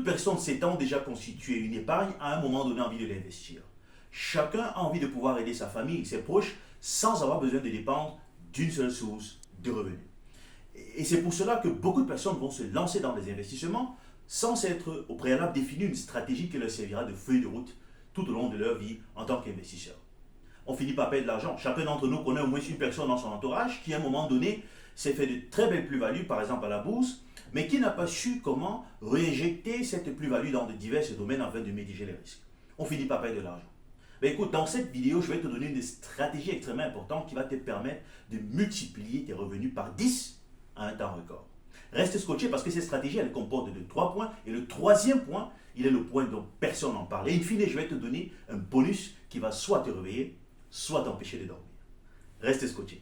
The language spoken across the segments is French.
personnes s'étant déjà constitué une épargne à un moment donné envie de l'investir. Chacun a envie de pouvoir aider sa famille, ses proches, sans avoir besoin de dépendre d'une seule source de revenus. Et c'est pour cela que beaucoup de personnes vont se lancer dans des investissements sans s'être au préalable défini une stratégie qui leur servira de feuille de route tout au long de leur vie en tant qu'investisseur. On finit par perdre de l'argent. Chacun d'entre nous connaît au moins une personne dans son entourage qui à un moment donné s'est fait de très belles plus-values, par exemple à la bourse, mais qui n'a pas su comment réinjecter cette plus-value dans de divers domaines afin de mitiger les risques. On finit par perdre de l'argent. Mais écoute, dans cette vidéo, je vais te donner une stratégie extrêmement importante qui va te permettre de multiplier tes revenus par 10 à un temps record. Reste scotché parce que cette stratégie, elle comporte de 3 points. Et le troisième point, il est le point dont personne n'en parle. Et in fine, je vais te donner un bonus qui va soit te réveiller, soit t'empêcher de dormir. Reste scotché.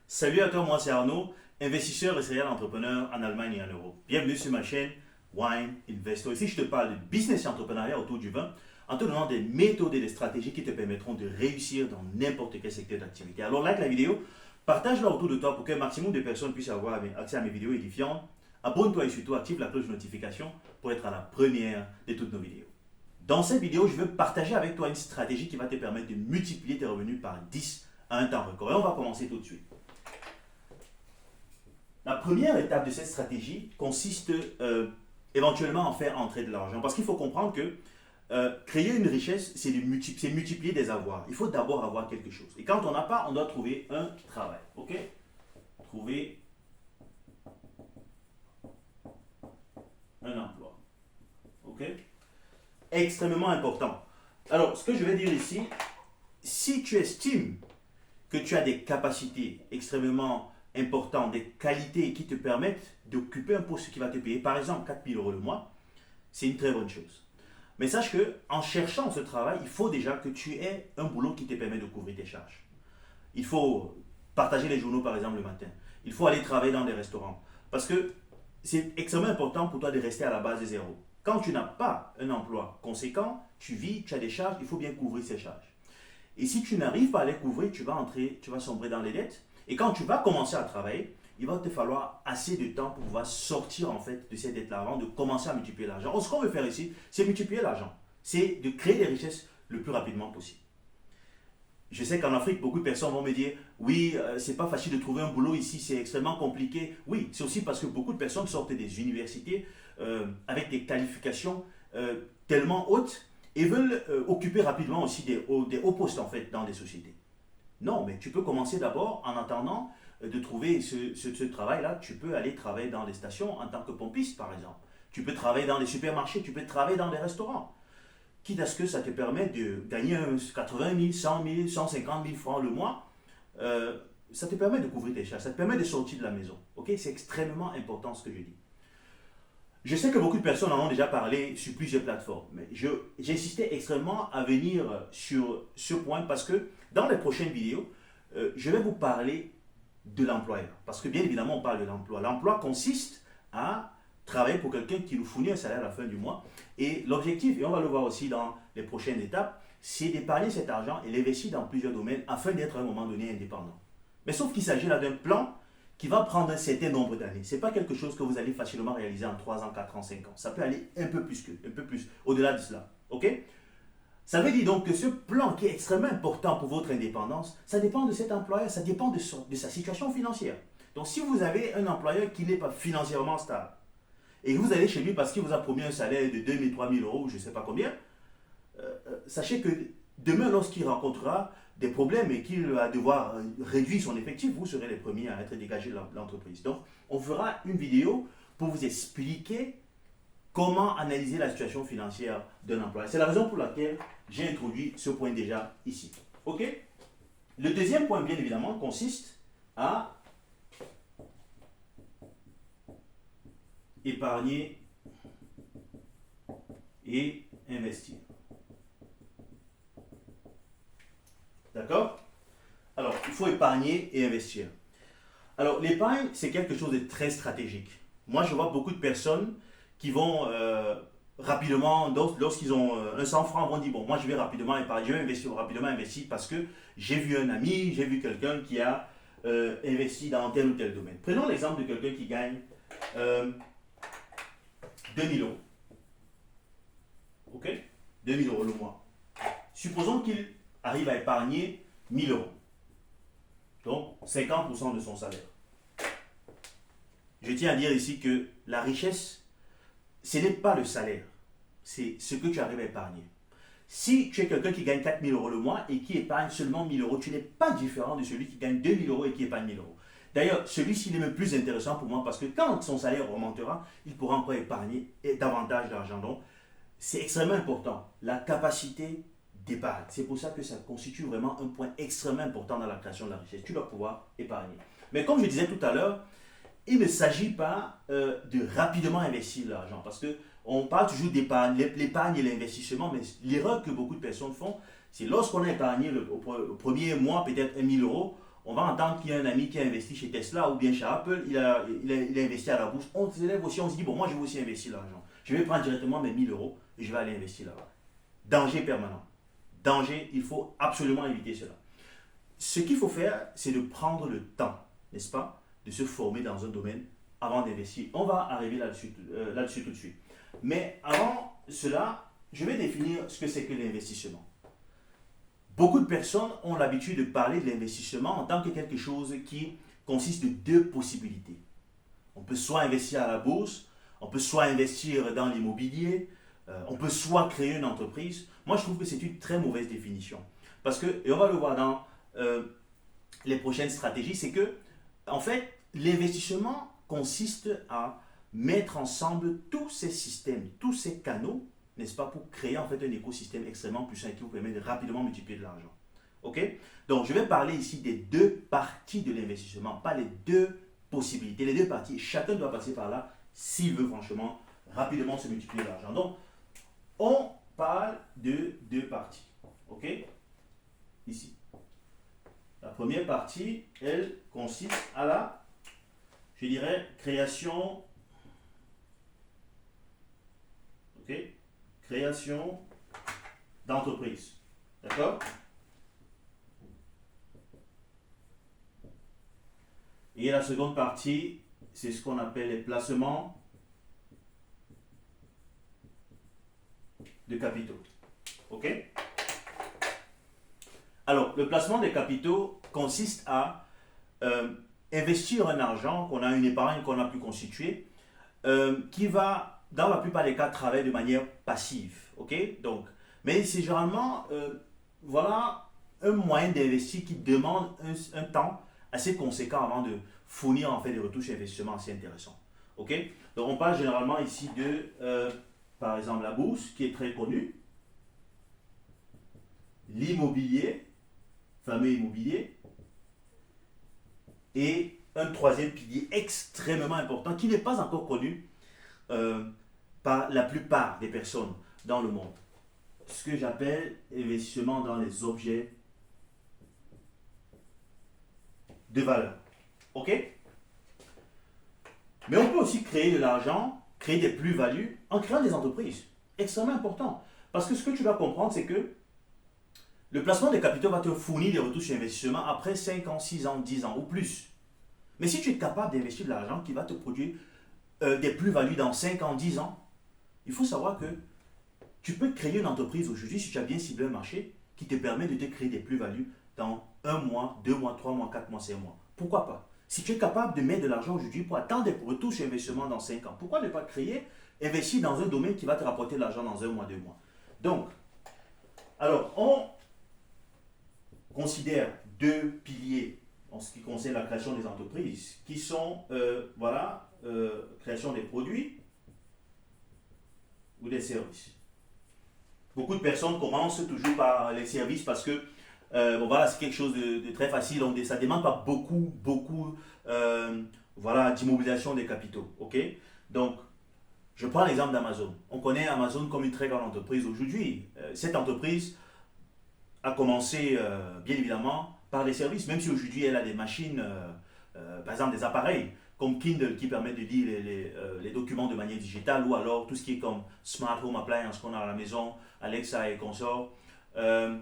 Salut à toi, moi c'est Arnaud, investisseur et serial entrepreneur en Allemagne et en Europe. Bienvenue sur ma chaîne Wine Investor. Ici, je te parle de business et entrepreneuriat autour du vin en te donnant des méthodes et des stratégies qui te permettront de réussir dans n'importe quel secteur d'activité. Alors, like la vidéo, partage-la autour de toi pour qu'un maximum de personnes puissent avoir accès à mes vidéos édifiantes. Abonne-toi et surtout active la cloche de notification pour être à la première de toutes nos vidéos. Dans cette vidéo, je veux partager avec toi une stratégie qui va te permettre de multiplier tes revenus par 10 à un temps record. Et on va commencer tout de suite. La première étape de cette stratégie consiste éventuellement à faire entrer de l'argent. Parce qu'il faut comprendre que créer une richesse, c'est multiplier des avoirs. Il faut d'abord avoir quelque chose. Et quand on n'a pas, on doit trouver un travail. Ok? Trouver un emploi. Ok? Extrêmement important. Alors, ce que je vais dire ici, si tu estimes que tu as des capacités extrêmement importantes, des qualités qui te permettent d'occuper un poste qui va te payer, par exemple 4 000 € le mois, c'est une très bonne chose. Mais sache qu'en cherchant ce travail, il faut déjà que tu aies un boulot qui te permet de couvrir tes charges. Il faut partager les journaux par exemple le matin. Il faut aller travailler dans des restaurants. Parce que c'est extrêmement important pour toi de rester à la base de zéro. Quand tu n'as pas un emploi conséquent, tu vis, tu as des charges, il faut bien couvrir ces charges. Et si tu n'arrives pas à les couvrir, tu vas sombrer dans les dettes. Et quand tu vas commencer à travailler, il va te falloir assez de temps pour pouvoir sortir en fait de ces dettes-là avant de commencer à multiplier l'argent. Ce qu'on veut faire ici, c'est multiplier l'argent. C'est de créer des richesses le plus rapidement possible. Je sais qu'en Afrique, beaucoup de personnes vont me dire « Oui, c'est pas facile de trouver un boulot ici, c'est extrêmement compliqué. » Oui, c'est aussi parce que beaucoup de personnes sortent des universités avec des qualifications tellement hautes et veulent occuper rapidement aussi des hauts postes en fait dans des sociétés. Non, mais tu peux commencer d'abord en attendant de trouver ce travail-là. Tu peux aller travailler dans les stations en tant que pompiste, par exemple. Tu peux travailler dans les supermarchés, tu peux travailler dans les restaurants. Quitte à ce que ça te permet de gagner 80 000, 100 000, 150 000 francs le mois, ça te permet de couvrir tes charges, ça te permet de sortir de la maison. Okay? C'est extrêmement important ce que je dis. Je sais que beaucoup de personnes en ont déjà parlé sur plusieurs plateformes, mais j'insistais extrêmement à venir sur ce point parce que dans les prochaines vidéos, je vais vous parler de l'employeur. Parce que bien évidemment, on parle de l'emploi. L'emploi consiste à travailler pour quelqu'un qui nous fournit un salaire à la fin du mois. Et l'objectif, et on va le voir aussi dans les prochaines étapes, c'est d'épargner cet argent et l'investir dans plusieurs domaines afin d'être à un moment donné indépendant. Mais sauf qu'il s'agit là d'un plan qui va prendre un certain nombre d'années. Ce n'est pas quelque chose que vous allez facilement réaliser en 3 ans, 4 ans, 5 ans. Ça peut aller un peu plus, au-delà de cela. Ok? Ça veut dire donc que ce plan qui est extrêmement important pour votre indépendance, ça dépend de cet employeur, ça dépend de sa situation financière. Donc si vous avez un employeur qui n'est pas financièrement stable, et que vous allez chez lui parce qu'il vous a promis un salaire de 2 000, 3 000 €, je ne sais pas combien, sachez que demain, lorsqu'il rencontrera des problèmes et qu'il va devoir réduire son effectif, vous serez les premiers à être dégagés de l'entreprise. Donc, on fera une vidéo pour vous expliquer comment analyser la situation financière d'un employé. C'est la raison pour laquelle j'ai introduit ce point déjà ici. OK? Le deuxième point, bien évidemment, consiste à épargner et investir. D'accord? Alors, il faut épargner et investir. Alors, l'épargne, c'est quelque chose de très stratégique. Moi, je vois beaucoup de personnes qui vont rapidement, lorsqu'ils ont un 100 francs, vont dire, bon, moi, je vais rapidement épargner, je vais investir rapidement investir parce que j'ai vu un ami, j'ai vu quelqu'un qui a investi dans tel ou tel domaine. Prenons l'exemple de quelqu'un qui gagne 2000 euros. OK? 2000 euros le mois. Supposons qu'il arrive à épargner 1000 euros. Donc, 50% de son salaire. Je tiens à dire ici que la richesse, ce n'est pas le salaire, c'est ce que tu arrives à épargner. Si tu es quelqu'un qui gagne 4000 euros le mois et qui épargne seulement 1000 euros, tu n'es pas différent de celui qui gagne 2000 euros et qui épargne 1000 euros. D'ailleurs, celui-ci est même plus intéressant pour moi parce que quand son salaire remontera, il pourra encore épargner davantage d'argent. Donc, c'est extrêmement important, la capacité d'épargne. C'est pour ça que ça constitue vraiment un point extrêmement important dans la création de la richesse. Tu dois pouvoir épargner. Mais comme je disais tout à l'heure, il ne s'agit pas de rapidement investir l'argent parce qu'on parle toujours d'épargne, l'épargne et l'investissement, mais l'erreur que beaucoup de personnes font, c'est lorsqu'on a épargné au premier mois peut-être 1000 euros, on va entendre qu'il y a un ami qui a investi chez Tesla ou bien chez Apple, il a investi à la bourse. On se lève aussi, on se dit, bon, moi je vais aussi investir l'argent. Je vais prendre directement mes 1000 euros et je vais aller investir là-bas. Danger permanent. Danger, il faut absolument éviter cela. Ce qu'il faut faire, c'est de prendre le temps, n'est-ce pas, de se former dans un domaine avant d'investir. On va arriver là-dessus tout de suite. Mais avant cela, je vais définir ce que c'est que l'investissement. Beaucoup de personnes ont l'habitude de parler de l'investissement en tant que quelque chose qui consiste de deux possibilités. On peut soit investir à la bourse, on peut soit investir dans l'immobilier, on peut soit créer une entreprise. Moi, je trouve que c'est une très mauvaise définition. Parce que, et on va le voir dans les prochaines stratégies, c'est que, en fait, l'investissement consiste à mettre ensemble tous ces systèmes, tous ces canaux, n'est-ce pas, pour créer en fait un écosystème extrêmement puissant qui vous permet de rapidement multiplier de l'argent. OK? Donc, je vais parler ici des deux parties de l'investissement, pas les deux possibilités, les deux parties. Chacun doit passer par là s'il veut franchement rapidement se multiplier de l'argent. Donc, on parle de deux parties. OK? Ici. La première partie, elle consiste à la, je dirais, création. OK? Création d'entreprise. D'accord? Et la seconde partie, c'est ce qu'on appelle les placements de capitaux. OK? Alors, le placement des capitaux consiste à investir un argent qu'on a, une épargne qu'on a pu constituer, qui va, dans la plupart des cas, travailler de manière passive. OK? Donc, mais c'est généralement, voilà, un moyen d'investir qui demande un temps assez conséquent avant de fournir en fait des retours sur investissement assez intéressants. OK? Donc, on parle généralement ici de, par exemple, la bourse, qui est très connue, l'immobilier, fameux immobilier, et un troisième pilier extrêmement important qui n'est pas encore connu par la plupart des personnes dans le monde. Ce que j'appelle investissement dans les objets de valeur. OK? Mais on peut aussi créer de l'argent, créer des plus-values en créant des entreprises. Extrêmement important. Parce que ce que tu dois comprendre, c'est que le placement des capitaux va te fournir des retours sur investissement après 5 ans, 6 ans, 10 ans ou plus. Mais si tu es capable d'investir de l'argent qui va te produire des plus-values dans 5 ans, 10 ans, il faut savoir que tu peux créer une entreprise aujourd'hui si tu as bien ciblé un marché qui te permet de te créer des plus-values dans 1 mois, 2 mois, 3 mois, 4 mois, 5 mois. Pourquoi pas? Si tu es capable de mettre de l'argent aujourd'hui pour attendre des retours sur investissement dans 5 ans, pourquoi ne pas créer, investir dans un domaine qui va te rapporter de l'argent dans 1 mois, 2 mois? Donc, alors, on considère deux piliers en ce qui concerne la création des entreprises, qui sont, création des produits ou des services. Beaucoup de personnes commencent toujours par les services parce que c'est quelque chose de très facile, donc ça ne demande pas beaucoup d'immobilisation des capitaux. OK? Donc, Je prends l'exemple d'Amazon. On connaît Amazon comme une très grande entreprise aujourd'hui. Cette entreprise a commencé, bien évidemment, par les services, même si aujourd'hui elle a des machines, par exemple des appareils comme Kindle qui permettent de lire les documents de manière digitale, ou alors tout ce qui est comme Smart Home Appliance qu'on a à la maison, Alexa et consorts. Euh,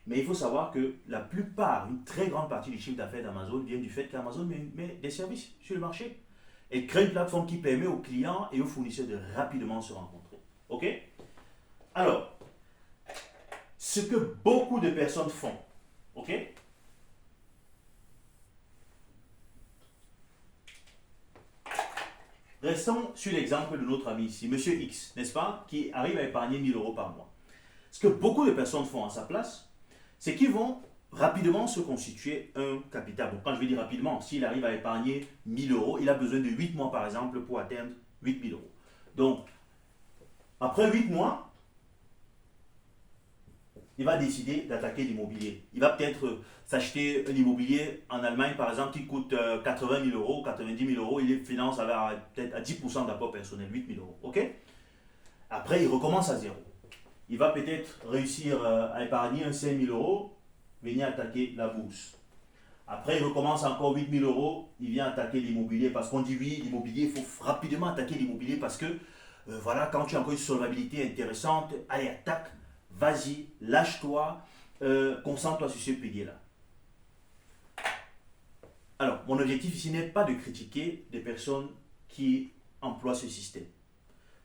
mais il faut savoir que la plupart, une très grande partie du chiffre d'affaires d'Amazon vient du fait qu'Amazon met des services sur le marché. Et crée une plateforme qui permet aux clients et aux fournisseurs de rapidement se rencontrer. OK? Alors, ce que beaucoup de personnes font, OK? Restons sur l'exemple de notre ami ici, Monsieur X, n'est-ce pas? Qui arrive à épargner 1000 euros par mois. Ce que beaucoup de personnes font à sa place, c'est qu'ils vont rapidement se constituer un capital. Donc, quand je vais dire rapidement, s'il arrive à épargner 1000 euros, il a besoin de 8 mois par exemple pour atteindre 8000 euros. Donc, après 8 mois, il va décider d'attaquer l'immobilier. Il va peut-être s'acheter un immobilier en Allemagne par exemple qui coûte 80 000 euros, 90 000 euros, il les finance peut-être à 10% d'apport personnel, 8 000 euros. OK? Après, il recommence à zéro. Il va peut-être réussir à épargner un 5 000 euros, venir attaquer la bourse. Après, il recommence encore 8 000 euros, il vient attaquer l'immobilier parce qu'on dit oui, l'immobilier, il faut rapidement attaquer l'immobilier parce que voilà, quand tu as encore une solvabilité intéressante, allez, attaque, vas-y, lâche-toi, concentre-toi sur ce pilier-là. Alors, mon objectif ici n'est pas de critiquer des personnes qui emploient ce système.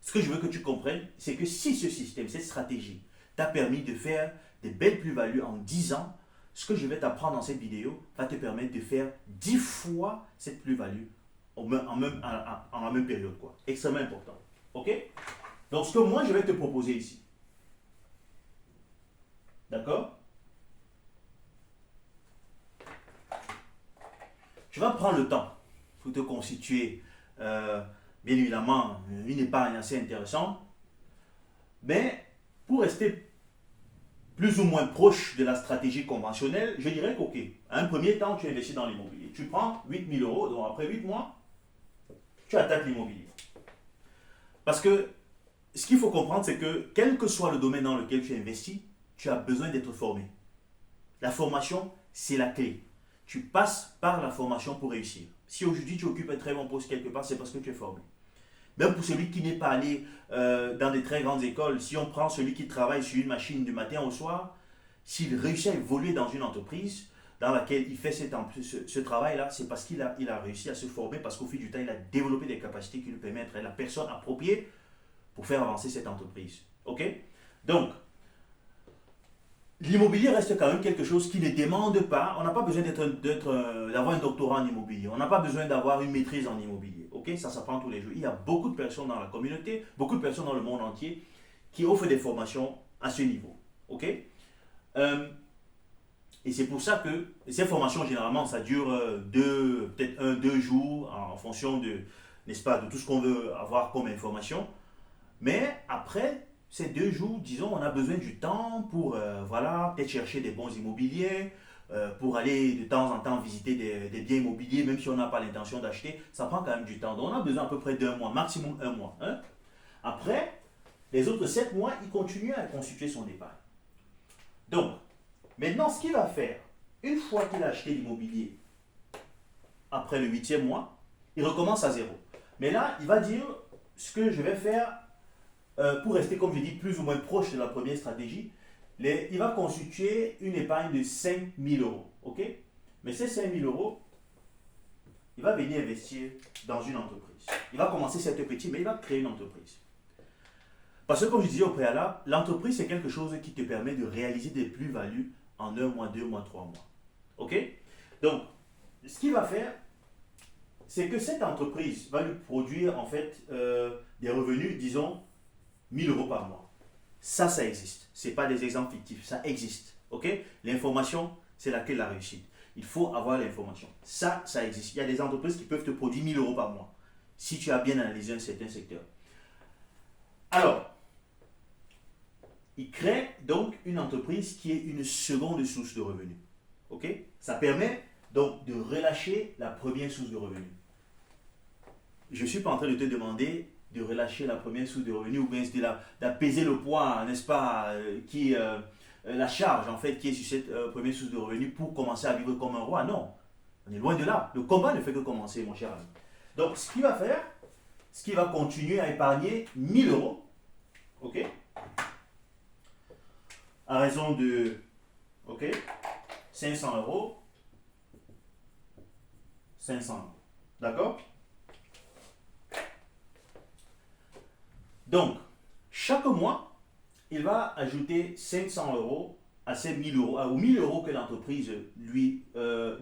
Ce que je veux que tu comprennes, c'est que si ce système, cette stratégie, t'a permis de faire des belles plus-values en 10 ans, ce que je vais t'apprendre dans cette vidéo va te permettre de faire 10 fois cette plus-value en la même période, quoi. Extrêmement important. OK? Donc, ce que moi, je vais te proposer ici. D'accord? Tu vas prendre le temps pour te constituer, bien évidemment, une épargne assez intéressante. Mais pour rester plus ou moins proche de la stratégie conventionnelle, je dirais qu'ok, à un premier temps, tu investis dans l'immobilier. Tu prends 8 000 euros, donc après 8 mois, tu attaques l'immobilier. Parce que ce qu'il faut comprendre, c'est que quel que soit le domaine dans lequel tu investis, tu as besoin d'être formé. La formation, c'est la clé. Tu passes par la formation pour réussir. Si aujourd'hui tu occupes un très bon poste quelque part, c'est parce que tu es formé. Même pour celui qui n'est pas allé dans des très grandes écoles, si on prend celui qui travaille sur une machine du matin au soir, s'il réussit à évoluer dans une entreprise dans laquelle il fait ce travail-là, c'est parce qu'il a réussi à se former, parce qu'au fil du temps, il a développé des capacités qui lui permettent d'être la personne appropriée pour faire avancer cette entreprise. OK? Donc, l'immobilier reste quand même quelque chose qui ne demande pas, on n'a pas besoin d'avoir un doctorat en immobilier, on n'a pas besoin d'avoir une maîtrise en immobilier. Ok, ça s'apprend tous les jours. Il y a beaucoup de personnes dans la communauté, beaucoup de personnes dans le monde entier qui offrent des formations à ce niveau. Ok, et c'est pour ça que ces formations, généralement, ça dure peut-être 1, 2 jours en fonction de, n'est-ce pas, de tout ce qu'on veut avoir comme information. Mais après ces 2 jours, disons, on a besoin du temps pour, voilà, peut-être chercher des bons immobiliers, pour aller de temps en temps visiter des biens immobiliers, même si on n'a pas l'intention d'acheter, ça prend quand même du temps. Donc on a besoin à peu près d'1 mois, maximum 1 mois. Hein. Après, les autres 7 mois, il continue à constituer son épargne. Donc, maintenant, ce qu'il va faire, une fois qu'il a acheté l'immobilier, après le 8e mois, il recommence à zéro. Mais là, il va dire, ce que je vais faire, pour rester, comme je dis, plus ou moins proche de la première stratégie, il va constituer une épargne de 5 000 euros. OK? Mais ces 5 000 euros, il va venir investir dans une entreprise. Il va commencer cette petite, mais il va créer une entreprise. Parce que, comme je disais au préalable, l'entreprise, c'est quelque chose qui te permet de réaliser des plus-values en 1 mois, 2 mois, 3 mois. OK? Donc, ce qu'il va faire, c'est que cette entreprise va lui produire, en fait, des revenus, disons, 1000 euros par mois. Ça existe. Ce n'est pas des exemples fictifs, ça existe. OK? L'information, c'est la clé de la réussite. Il faut avoir l'information. Ça existe. Il y a des entreprises qui peuvent te produire 1000 euros par mois, si tu as bien analysé un certain secteur. Alors, il crée donc une entreprise qui est une seconde source de revenus. OK? Ça permet donc de relâcher la première source de revenus. Je ne suis pas en train de te demander de relâcher la première source de revenus ou bien d'apaiser le poids, n'est-ce pas, la charge en fait qui est sur cette première source de revenus pour commencer à vivre comme un roi. Non, on est loin de là. Le combat ne fait que commencer, mon cher ami. Donc, ce qu'il va faire, ce qu'il va continuer à épargner 1000 euros, ok, à raison de, ok, 500 euros, 500 euros. D'accord? Donc, chaque mois, il va ajouter 500 euros à ces 1000 euros, aux 1000 euros que l'entreprise lui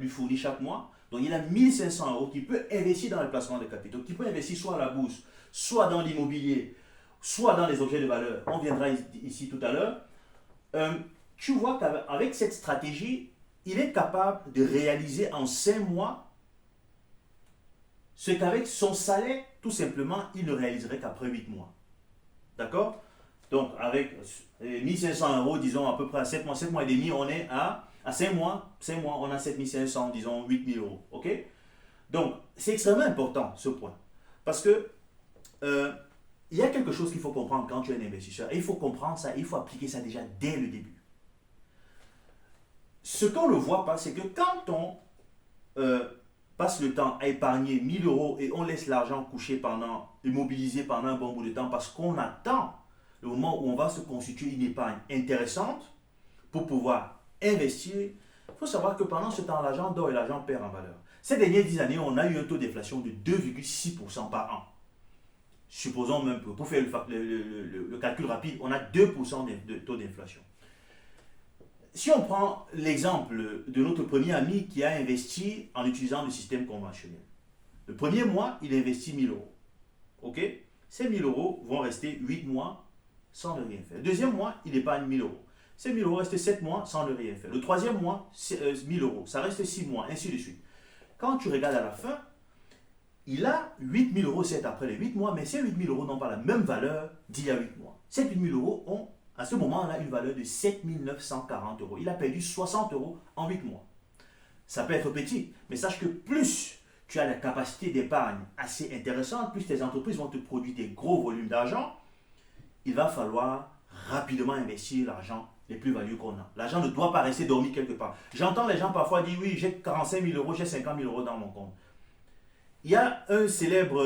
fournit chaque mois. Donc, il a 1500 euros qu'il peut investir dans le placement de capitaux, qu'il peut investir soit à la bourse, soit dans l'immobilier, soit dans les objets de valeur. On viendra ici tout à l'heure. Tu vois qu'avec cette stratégie, il est capable de réaliser en 5 mois ce qu'avec son salaire, tout simplement, il ne réaliserait qu'après 8 mois. D'accord? Donc, avec 1500 euros, disons à peu près à 7 mois et demi, on est à 5 mois, on a 7500, disons 8000 euros. Ok? Donc, c'est extrêmement important ce point. Parce que il y a quelque chose qu'il faut comprendre quand tu es un investisseur. Et il faut comprendre ça, il faut appliquer ça déjà dès le début. Ce qu'on ne voit pas, c'est que quand on passe le temps à épargner 1000 euros et on laisse l'argent coucher immobilisé pendant un bon bout de temps parce qu'on attend le moment où on va se constituer une épargne intéressante pour pouvoir investir, il faut savoir que pendant ce temps, l'argent dort et l'argent perd en valeur. Ces dernières 10 années, on a eu un taux d'inflation de 2,6% par an. Supposons même, pour faire le calcul rapide, on a 2% de taux d'inflation. Si on prend l'exemple de notre premier ami qui a investi en utilisant le système conventionnel. Le premier mois, il investit 1000 euros. Ok? Ces 1000 euros vont rester 8 mois sans ne rien faire. Le deuxième mois, il épargne 1000 euros. Ces 1000 euros restent 7 mois sans ne rien faire. Le troisième mois, 1000 euros. Ça reste 6 mois, ainsi de suite. Quand tu regardes à la fin, il a 8000 euros, c'est après les 8 mois, mais ces 8000 euros n'ont pas la même valeur d'il y a 8 mois. Ces 8000 euros ont, à ce moment-là, une valeur de 7940 euros. Il a perdu 60 euros en 8 mois. Ça peut être petit, mais sache que plus tu as la capacité d'épargne assez intéressante, plus tes entreprises vont te produire des gros volumes d'argent, il va falloir rapidement investir l'argent, les plus-values qu'on a. L'argent ne doit pas rester dormi quelque part. J'entends les gens parfois dire, oui, j'ai 45 000 euros, j'ai 50 000 euros dans mon compte. Il y a un célèbre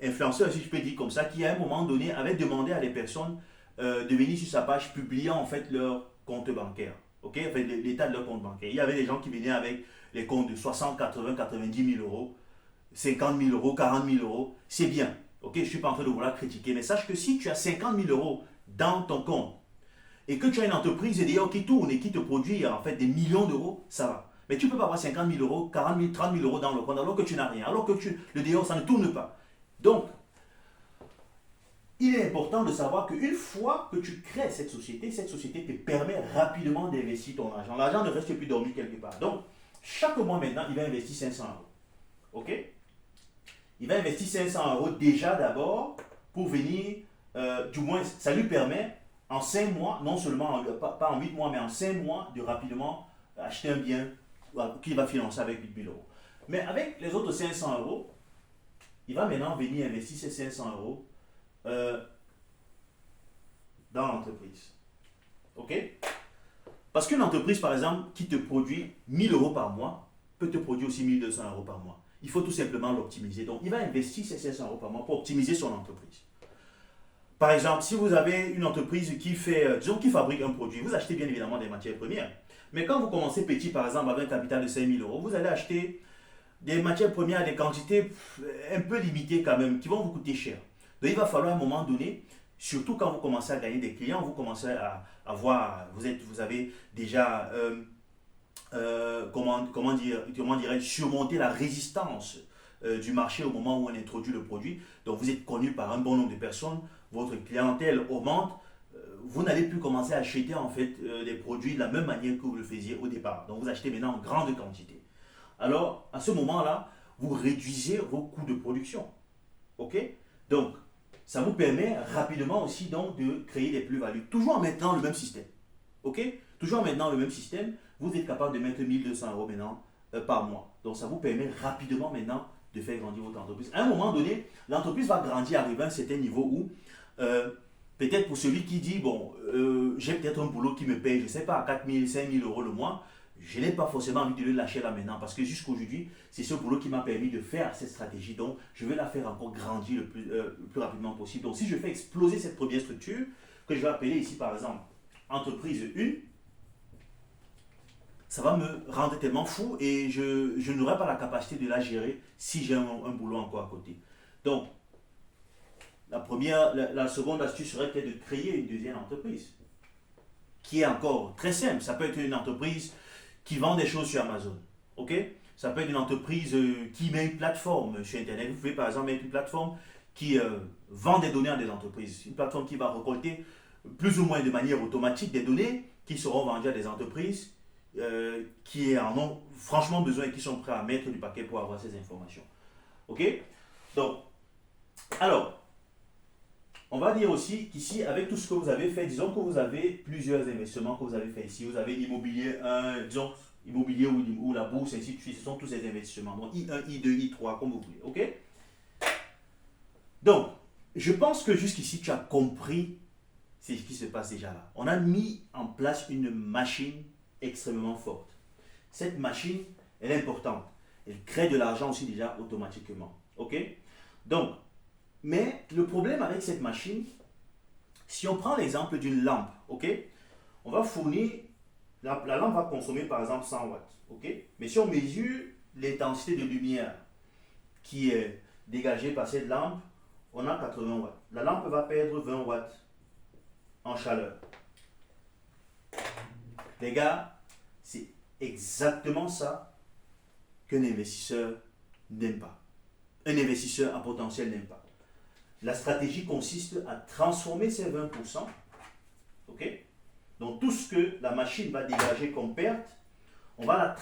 influenceur, si je peux dire comme ça, qui à un moment donné avait demandé à des personnes de venir sur sa page publiant en fait leur compte bancaire. Ok, enfin, l'état de leur compte bancaire. Il y avait des gens qui venaient avec les comptes de 60, 80, 90 000 euros, 50 000 euros, 40 000 euros. C'est bien. Ok, je ne suis pas en train de vouloir critiquer, mais sache que si tu as 50 000 euros dans ton compte et que tu as une entreprise d'ailleurs qui tourne et qui te produit en fait des millions d'euros, ça va. Mais tu ne peux pas avoir 50 000 euros, 40 000, 30 000 euros dans le compte alors que tu n'as rien, alors que le dehors, ça ne tourne pas. Donc, il est important de savoir qu'une fois que tu crées cette société te permet rapidement d'investir ton argent. L'argent ne reste plus dormi quelque part. Donc, chaque mois maintenant, il va investir 500 euros. Ok? Il va investir 500 euros déjà d'abord pour venir, du moins, ça lui permet en 5 mois, non seulement, pas en 8 mois, mais en 5 mois, de rapidement acheter un bien qu'il va financer avec 8 000 euros. Mais avec les autres 500 euros, il va maintenant venir investir ces 500 euros dans l'entreprise. Ok? Parce qu'une entreprise, par exemple, qui te produit 1000 euros par mois, peut te produire aussi 1200 euros par mois. Il faut tout simplement l'optimiser. Donc, il va investir ces 500 euros par mois pour optimiser son entreprise. Par exemple, si vous avez une entreprise qui fait, disons, qui fabrique un produit, vous achetez bien évidemment des matières premières. Mais quand vous commencez petit, par exemple, avec un capital de 5 000 euros, vous allez acheter des matières premières à des quantités un peu limitées quand même, qui vont vous coûter cher. Donc, il va falloir à un moment donné, surtout quand vous commencez à gagner des clients, vous commencez à avoir, vous avez déjà, comment dirais-je, surmonté la résistance du marché au moment où on introduit le produit. Donc, vous êtes connu par un bon nombre de personnes, votre clientèle augmente, vous n'allez plus commencer à acheter en fait des produits de la même manière que vous le faisiez au départ. Donc, vous achetez maintenant en grande quantité. Alors, à ce moment-là, vous réduisez vos coûts de production. Ok? Donc, ça vous permet rapidement aussi donc de créer des plus-values. Toujours en maintenant le même système. Ok? Toujours en maintenant le même système, vous êtes capable de mettre 1200 euros maintenant par mois. Donc, ça vous permet rapidement maintenant de faire grandir votre entreprise. À un moment donné, l'entreprise va grandir, arriver à un certain niveau où, peut-être pour celui qui dit, bon, j'ai peut-être un boulot qui me paye, je ne sais pas, à 4 000, 5 000 euros le mois, je n'ai pas forcément envie de le lâcher là maintenant parce que jusqu'aujourd'hui, c'est ce boulot qui m'a permis de faire cette stratégie. Donc, je vais la faire encore grandir le plus rapidement possible. Donc, si je fais exploser cette première structure, que je vais appeler ici par exemple entreprise 1, ça va me rendre tellement fou et je n'aurai pas la capacité de la gérer si j'ai un boulot encore à côté. Donc, la seconde astuce serait peut-être de créer une deuxième entreprise qui est encore très simple. Ça peut être une entreprise qui vend des choses sur Amazon. Ok? Ça peut être une entreprise qui met une plateforme sur Internet. Vous pouvez par exemple mettre une plateforme qui vend des données à des entreprises. Une plateforme qui va récolter plus ou moins de manière automatique des données qui seront vendues à des entreprises qui en ont franchement besoin et qui sont prêts à mettre du paquet pour avoir ces informations. Ok? Donc, alors, on va dire aussi qu'ici, avec tout ce que vous avez fait, disons que vous avez plusieurs investissements que vous avez fait ici. Vous avez immobilier, disons, immobilier ou la bourse, ainsi de suite. Ce sont tous ces investissements. Donc, I1, I2, I3, comme vous voulez. OK? Donc, je pense que jusqu'ici, tu as compris ce qui se passe déjà là. On a mis en place une machine extrêmement forte. Cette machine, elle est importante. Elle crée de l'argent aussi déjà automatiquement. OK? Donc, mais le problème avec cette machine, si on prend l'exemple d'une lampe, ok, on va fournir, la lampe va consommer par exemple 100 watts, ok, mais si on mesure l'intensité de lumière qui est dégagée par cette lampe, on a 80 watts. La lampe va perdre 20 watts en chaleur. Les gars, c'est exactement ça qu'un investisseur n'aime pas. Un investisseur à potentiel n'aime pas. La stratégie consiste à transformer ces 20%, ok? Donc tout ce que la machine va dégager comme perte, on va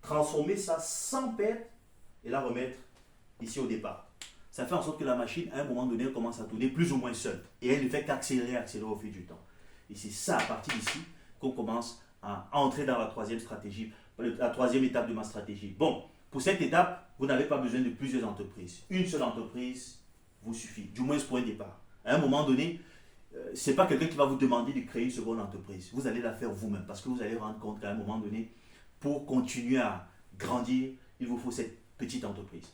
transformer ça sans perte et la remettre ici au départ. Ça fait en sorte que la machine, à un moment donné, commence à tourner plus ou moins seule. Et elle ne fait qu'accélérer au fil du temps. Et c'est ça, à partir d'ici, qu'on commence à entrer dans la troisième stratégie, la troisième étape de ma stratégie. Bon, pour cette étape, vous n'avez pas besoin de plusieurs entreprises. Une seule entreprise vous suffit, du moins pour un départ. À un moment donné, ce n'est pas quelqu'un qui va vous demander de créer une seconde entreprise. Vous allez la faire vous-même parce que vous allez rendre compte qu'à un moment donné, pour continuer à grandir, il vous faut cette petite entreprise.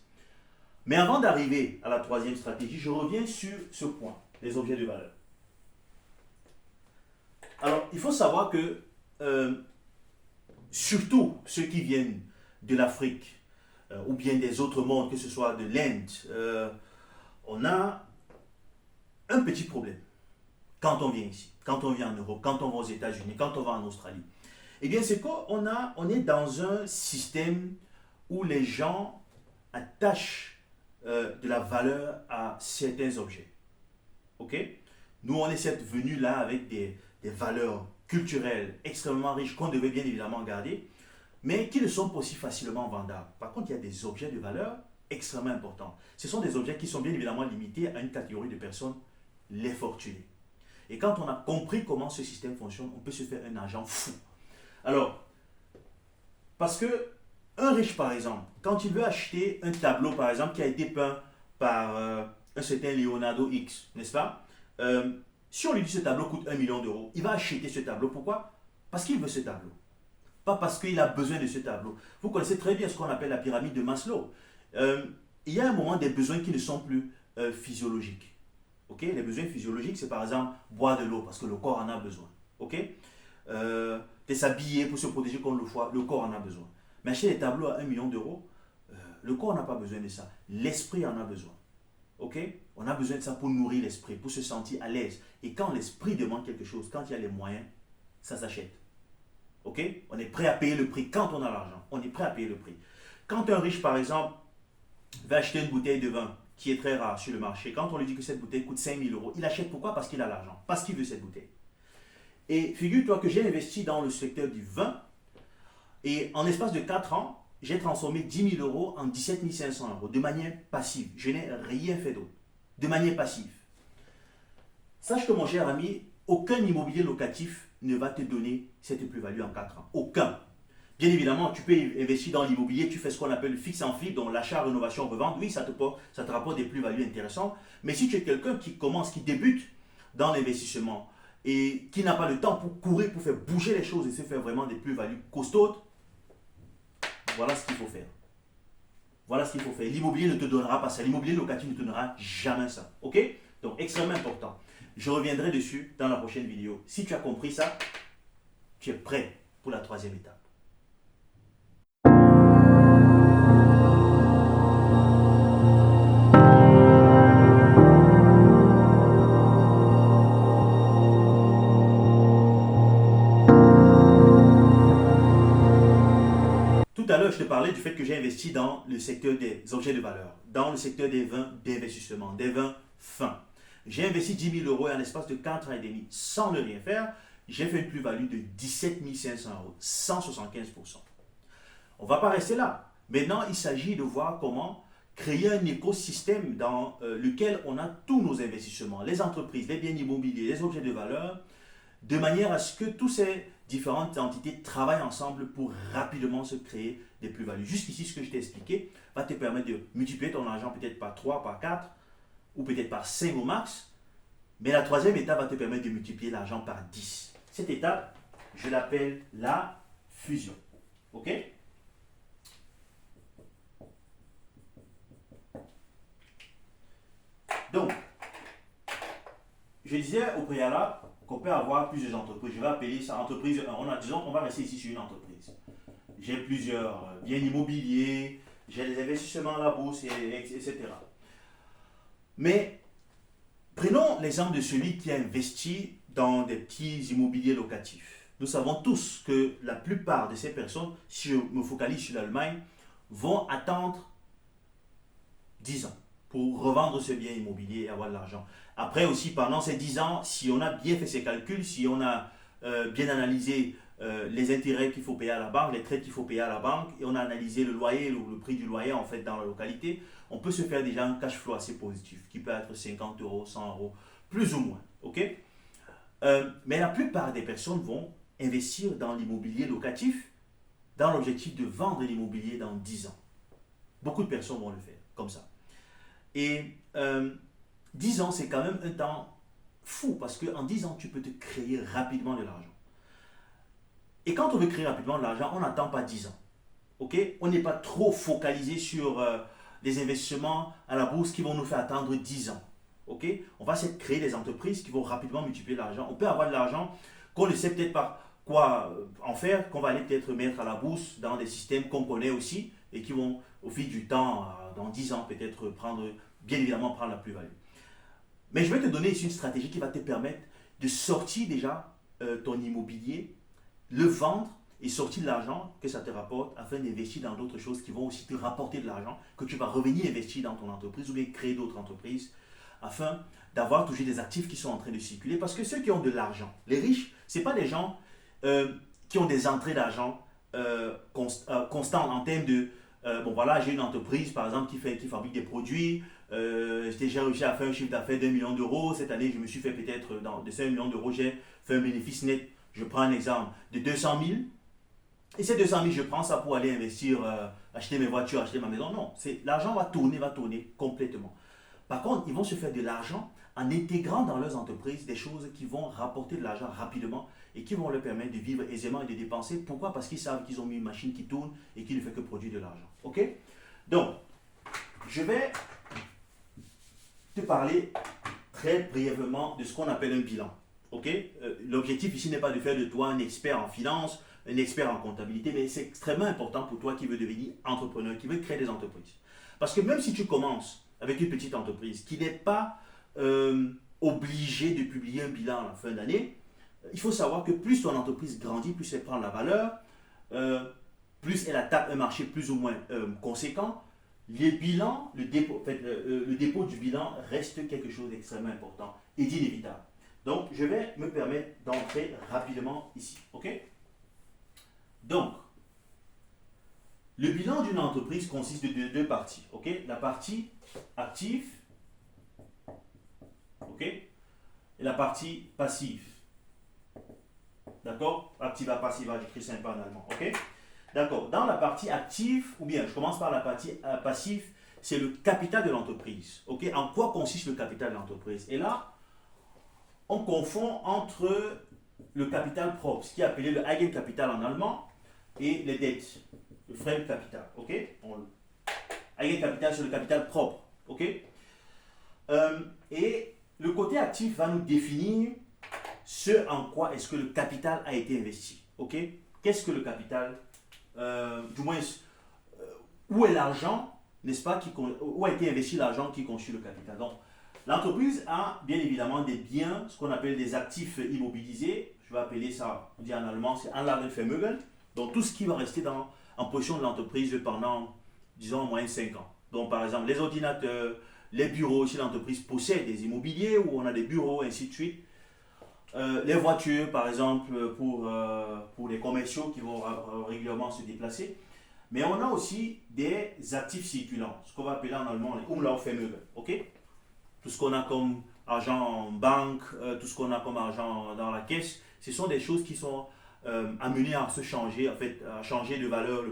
Mais avant d'arriver à la troisième stratégie, je reviens sur ce point, les objets de valeur. Alors, il faut savoir que surtout ceux qui viennent de l'Afrique ou bien des autres mondes, que ce soit de l'Inde, on a un petit problème quand on vient ici, quand on vient en Europe, quand on va aux États-Unis, quand on va en Australie. Eh bien, c'est qu'on est dans un système où les gens attachent de la valeur à certains objets. Ok? Nous, on est certes venus là avec des valeurs culturelles extrêmement riches qu'on devait bien évidemment garder, mais qui ne sont pas aussi facilement vendables. Par contre, il y a des objets de valeur extrêmement importants. Ce sont des objets qui sont bien évidemment limités à une catégorie de personnes, les fortunés. Et quand on a compris comment ce système fonctionne, on peut se faire un argent fou. Alors, parce que un riche, par exemple, quand il veut acheter un tableau, par exemple, qui a été peint par un certain Leonardo X, n'est-ce pas? Si on lui dit que ce tableau coûte 1 million d'euros, il va acheter ce tableau. Pourquoi? Parce qu'il veut ce tableau. Pas parce qu'il a besoin de ce tableau. Vous connaissez très bien ce qu'on appelle la pyramide de Maslow. Il y a un moment des besoins qui ne sont plus physiologiques. Okay? Les besoins physiologiques, c'est par exemple boire de l'eau, parce que le corps en a besoin. Okay? S'habiller pour se protéger contre le froid, le corps en a besoin. Mais acheter des tableaux à 1 million d'euros, le corps n'a pas besoin de ça. L'esprit en a besoin. Okay? On a besoin de ça pour nourrir l'esprit, pour se sentir à l'aise. Et quand l'esprit demande quelque chose, quand il y a les moyens, ça s'achète. Okay? On est prêt à payer le prix quand on a l'argent. On est prêt à payer le prix. Quand un riche, par exemple, va acheter une bouteille de vin qui est très rare sur le marché, quand on lui dit que cette bouteille coûte 5 000 euros, il achète pourquoi? Parce qu'il a l'argent, parce qu'il veut cette bouteille. Et figure-toi que j'ai investi dans le secteur du vin et en espace de 4 ans, j'ai transformé 10 000 euros en 17 500 euros de manière passive. Je n'ai rien fait d'autre. De manière passive. Sache que mon cher ami, aucun immobilier locatif ne va te donner cette plus-value en 4 ans. Aucun. Bien évidemment, tu peux investir dans l'immobilier, tu fais ce qu'on appelle le fixe en flip, donc l'achat, rénovation, revente. Oui, ça te rapporte des plus-values intéressantes. Mais si tu es quelqu'un qui commence, qui débute dans l'investissement et qui n'a pas le temps pour courir, pour faire bouger les choses et se faire vraiment des plus-values costaudes, voilà ce qu'il faut faire. Voilà ce qu'il faut faire. L'immobilier ne te donnera pas ça. L'immobilier locatif ne te donnera jamais ça. Ok? Donc, extrêmement important. Je reviendrai dessus dans la prochaine vidéo. Si tu as compris ça, tu es prêt pour la troisième étape. Tout à l'heure, je te parlais du fait que j'ai investi dans le secteur des objets de valeur, dans le secteur des vins d'investissement, des vins fins. J'ai investi 10 000 euros et en l'espace de 4 ans et demi, sans ne rien faire, j'ai fait une plus-value de 17 500 euros, 175%. On ne va pas rester là. Maintenant, il s'agit de voir comment créer un écosystème dans lequel on a tous nos investissements, les entreprises, les biens immobiliers, les objets de valeur, de manière à ce que toutes ces différentes entités travaillent ensemble pour rapidement se créer des plus-values. Jusqu'ici, ce que je t'ai expliqué va te permettre de multiplier ton argent peut-être par 3, par 4 ou peut-être par 5 au max. Mais la troisième étape va te permettre de multiplier l'argent par 10. Cette étape, je l'appelle la fusion. OK? Donc, je disais au préalable qu'on peut avoir plusieurs entreprises. Je vais appeler ça entreprise 1. Disons qu'on va rester ici sur une entreprise. J'ai plusieurs biens immobiliers, j'ai des investissements à la bourse, etc. Mais prenons l'exemple de celui qui a investi dans des petits immobiliers locatifs. Nous savons tous que la plupart de ces personnes, si je me focalise sur l'Allemagne, vont attendre 10 ans pour revendre ce bien immobilier et avoir de l'argent. Après aussi, pendant ces 10 ans, si on a bien fait ses calculs, si on a bien analysé les intérêts qu'il faut payer à la banque, les traites qu'il faut payer à la banque, et on a analysé le loyer, le prix du loyer en fait dans la localité, on peut se faire déjà un cash flow assez positif, qui peut être 50 euros, 100 euros, plus ou moins. Ok? Mais la plupart des personnes vont investir dans l'immobilier locatif dans l'objectif de vendre l'immobilier dans 10 ans. Beaucoup de personnes vont le faire comme ça. Et 10 ans, c'est quand même un temps fou parce qu'en 10 ans, tu peux te créer rapidement de l'argent. Et quand on veut créer rapidement de l'argent, on n'attend pas 10 ans. Okay? On n'est pas trop focalisé sur des investissements à la bourse qui vont nous faire attendre 10 ans. Okay? On va essayer de créer des entreprises qui vont rapidement multiplier l'argent. On peut avoir de l'argent qu'on ne sait peut-être pas quoi en faire, qu'on va aller peut-être mettre à la bourse dans des systèmes qu'on connaît aussi et qui vont, au fil du temps, dans 10 ans, peut-être bien évidemment prendre la plus-value. Mais je vais te donner ici une stratégie qui va te permettre de sortir déjà ton immobilier, le vendre et sortir de l'argent que ça te rapporte afin d'investir dans d'autres choses qui vont aussi te rapporter de l'argent, que tu vas revenir investir dans ton entreprise ou bien créer d'autres entreprises afin d'avoir toujours des actifs qui sont en train de circuler. Parce que ceux qui ont de l'argent, les riches, ce n'est pas des gens qui ont des entrées d'argent constantes en termes de bon voilà, j'ai une entreprise par exemple qui fabrique des produits, j'ai réussi à faire un chiffre d'affaires d'1 million d'euros. Cette année, je me suis fait peut-être, de 5 millions d'euros, j'ai fait un bénéfice net, je prends un exemple, de 200 000. Et ces 200 000, je prends ça pour aller investir, acheter mes voitures, acheter ma maison. Non, l'argent va tourner complètement. Par contre, ils vont se faire de l'argent en intégrant dans leurs entreprises des choses qui vont rapporter de l'argent rapidement et qui vont leur permettre de vivre aisément et de dépenser. Pourquoi? Parce qu'ils savent qu'ils ont mis une machine qui tourne et qui ne fait que produire de l'argent. Ok? Donc, je vais te parler très brièvement de ce qu'on appelle un bilan. Ok? L'objectif ici n'est pas de faire de toi un expert en finance, un expert en comptabilité, mais c'est extrêmement important pour toi qui veux devenir entrepreneur, qui veut créer des entreprises. Parce que même si tu commences avec une petite entreprise qui n'est pas obligée de publier un bilan à la fin d'année, il faut savoir que plus ton entreprise grandit, plus elle prend de la valeur, plus elle attaque un marché plus ou moins conséquent, les bilans, le dépôt du bilan reste quelque chose d'extrêmement important et d'inévitable. Donc, je vais me permettre d'entrer rapidement ici. OK? Donc, le bilan d'une entreprise consiste de deux parties. OK? La partie active, OK? Et la partie passive. D'accord? Activa, passiva, j'écris ça un peu en allemand. OK? D'accord. Dans la partie active, ou bien je commence par la partie passive, c'est le capital de l'entreprise. Ok. En quoi consiste le capital de l'entreprise? Et là, on confond entre le capital propre, ce qui est appelé le Eigenkapital en allemand, et les dettes, le Fremdkapital. Ok. Eigenkapital, c'est le capital propre. Ok. Et le côté actif va nous définir ce en quoi est-ce que le capital a été investi. Ok. Qu'est-ce que le capital, du moins, où est l'argent, n'est-ce pas, où a été investi l'argent qui constitue le capital. Donc, l'entreprise a bien évidemment des biens, ce qu'on appelle des actifs immobilisés. Je vais appeler ça, on dit en allemand, c'est Anlagenvermögen. Donc, tout ce qui va rester en possession de l'entreprise pendant, disons, en moyenne 5 ans. Donc, par exemple, les ordinateurs, les bureaux, si l'entreprise possède des immobiliers où on a des bureaux, ainsi de suite. Les voitures, par exemple, pour les commerciaux qui vont régulièrement se déplacer. Mais on a aussi des actifs circulants, ce qu'on va appeler en allemand les Umlaufvermögen. Ok. Tout ce qu'on a comme argent en banque, tout ce qu'on a comme argent dans la caisse, ce sont des choses qui sont amenées à se changer, en fait, à changer de valeur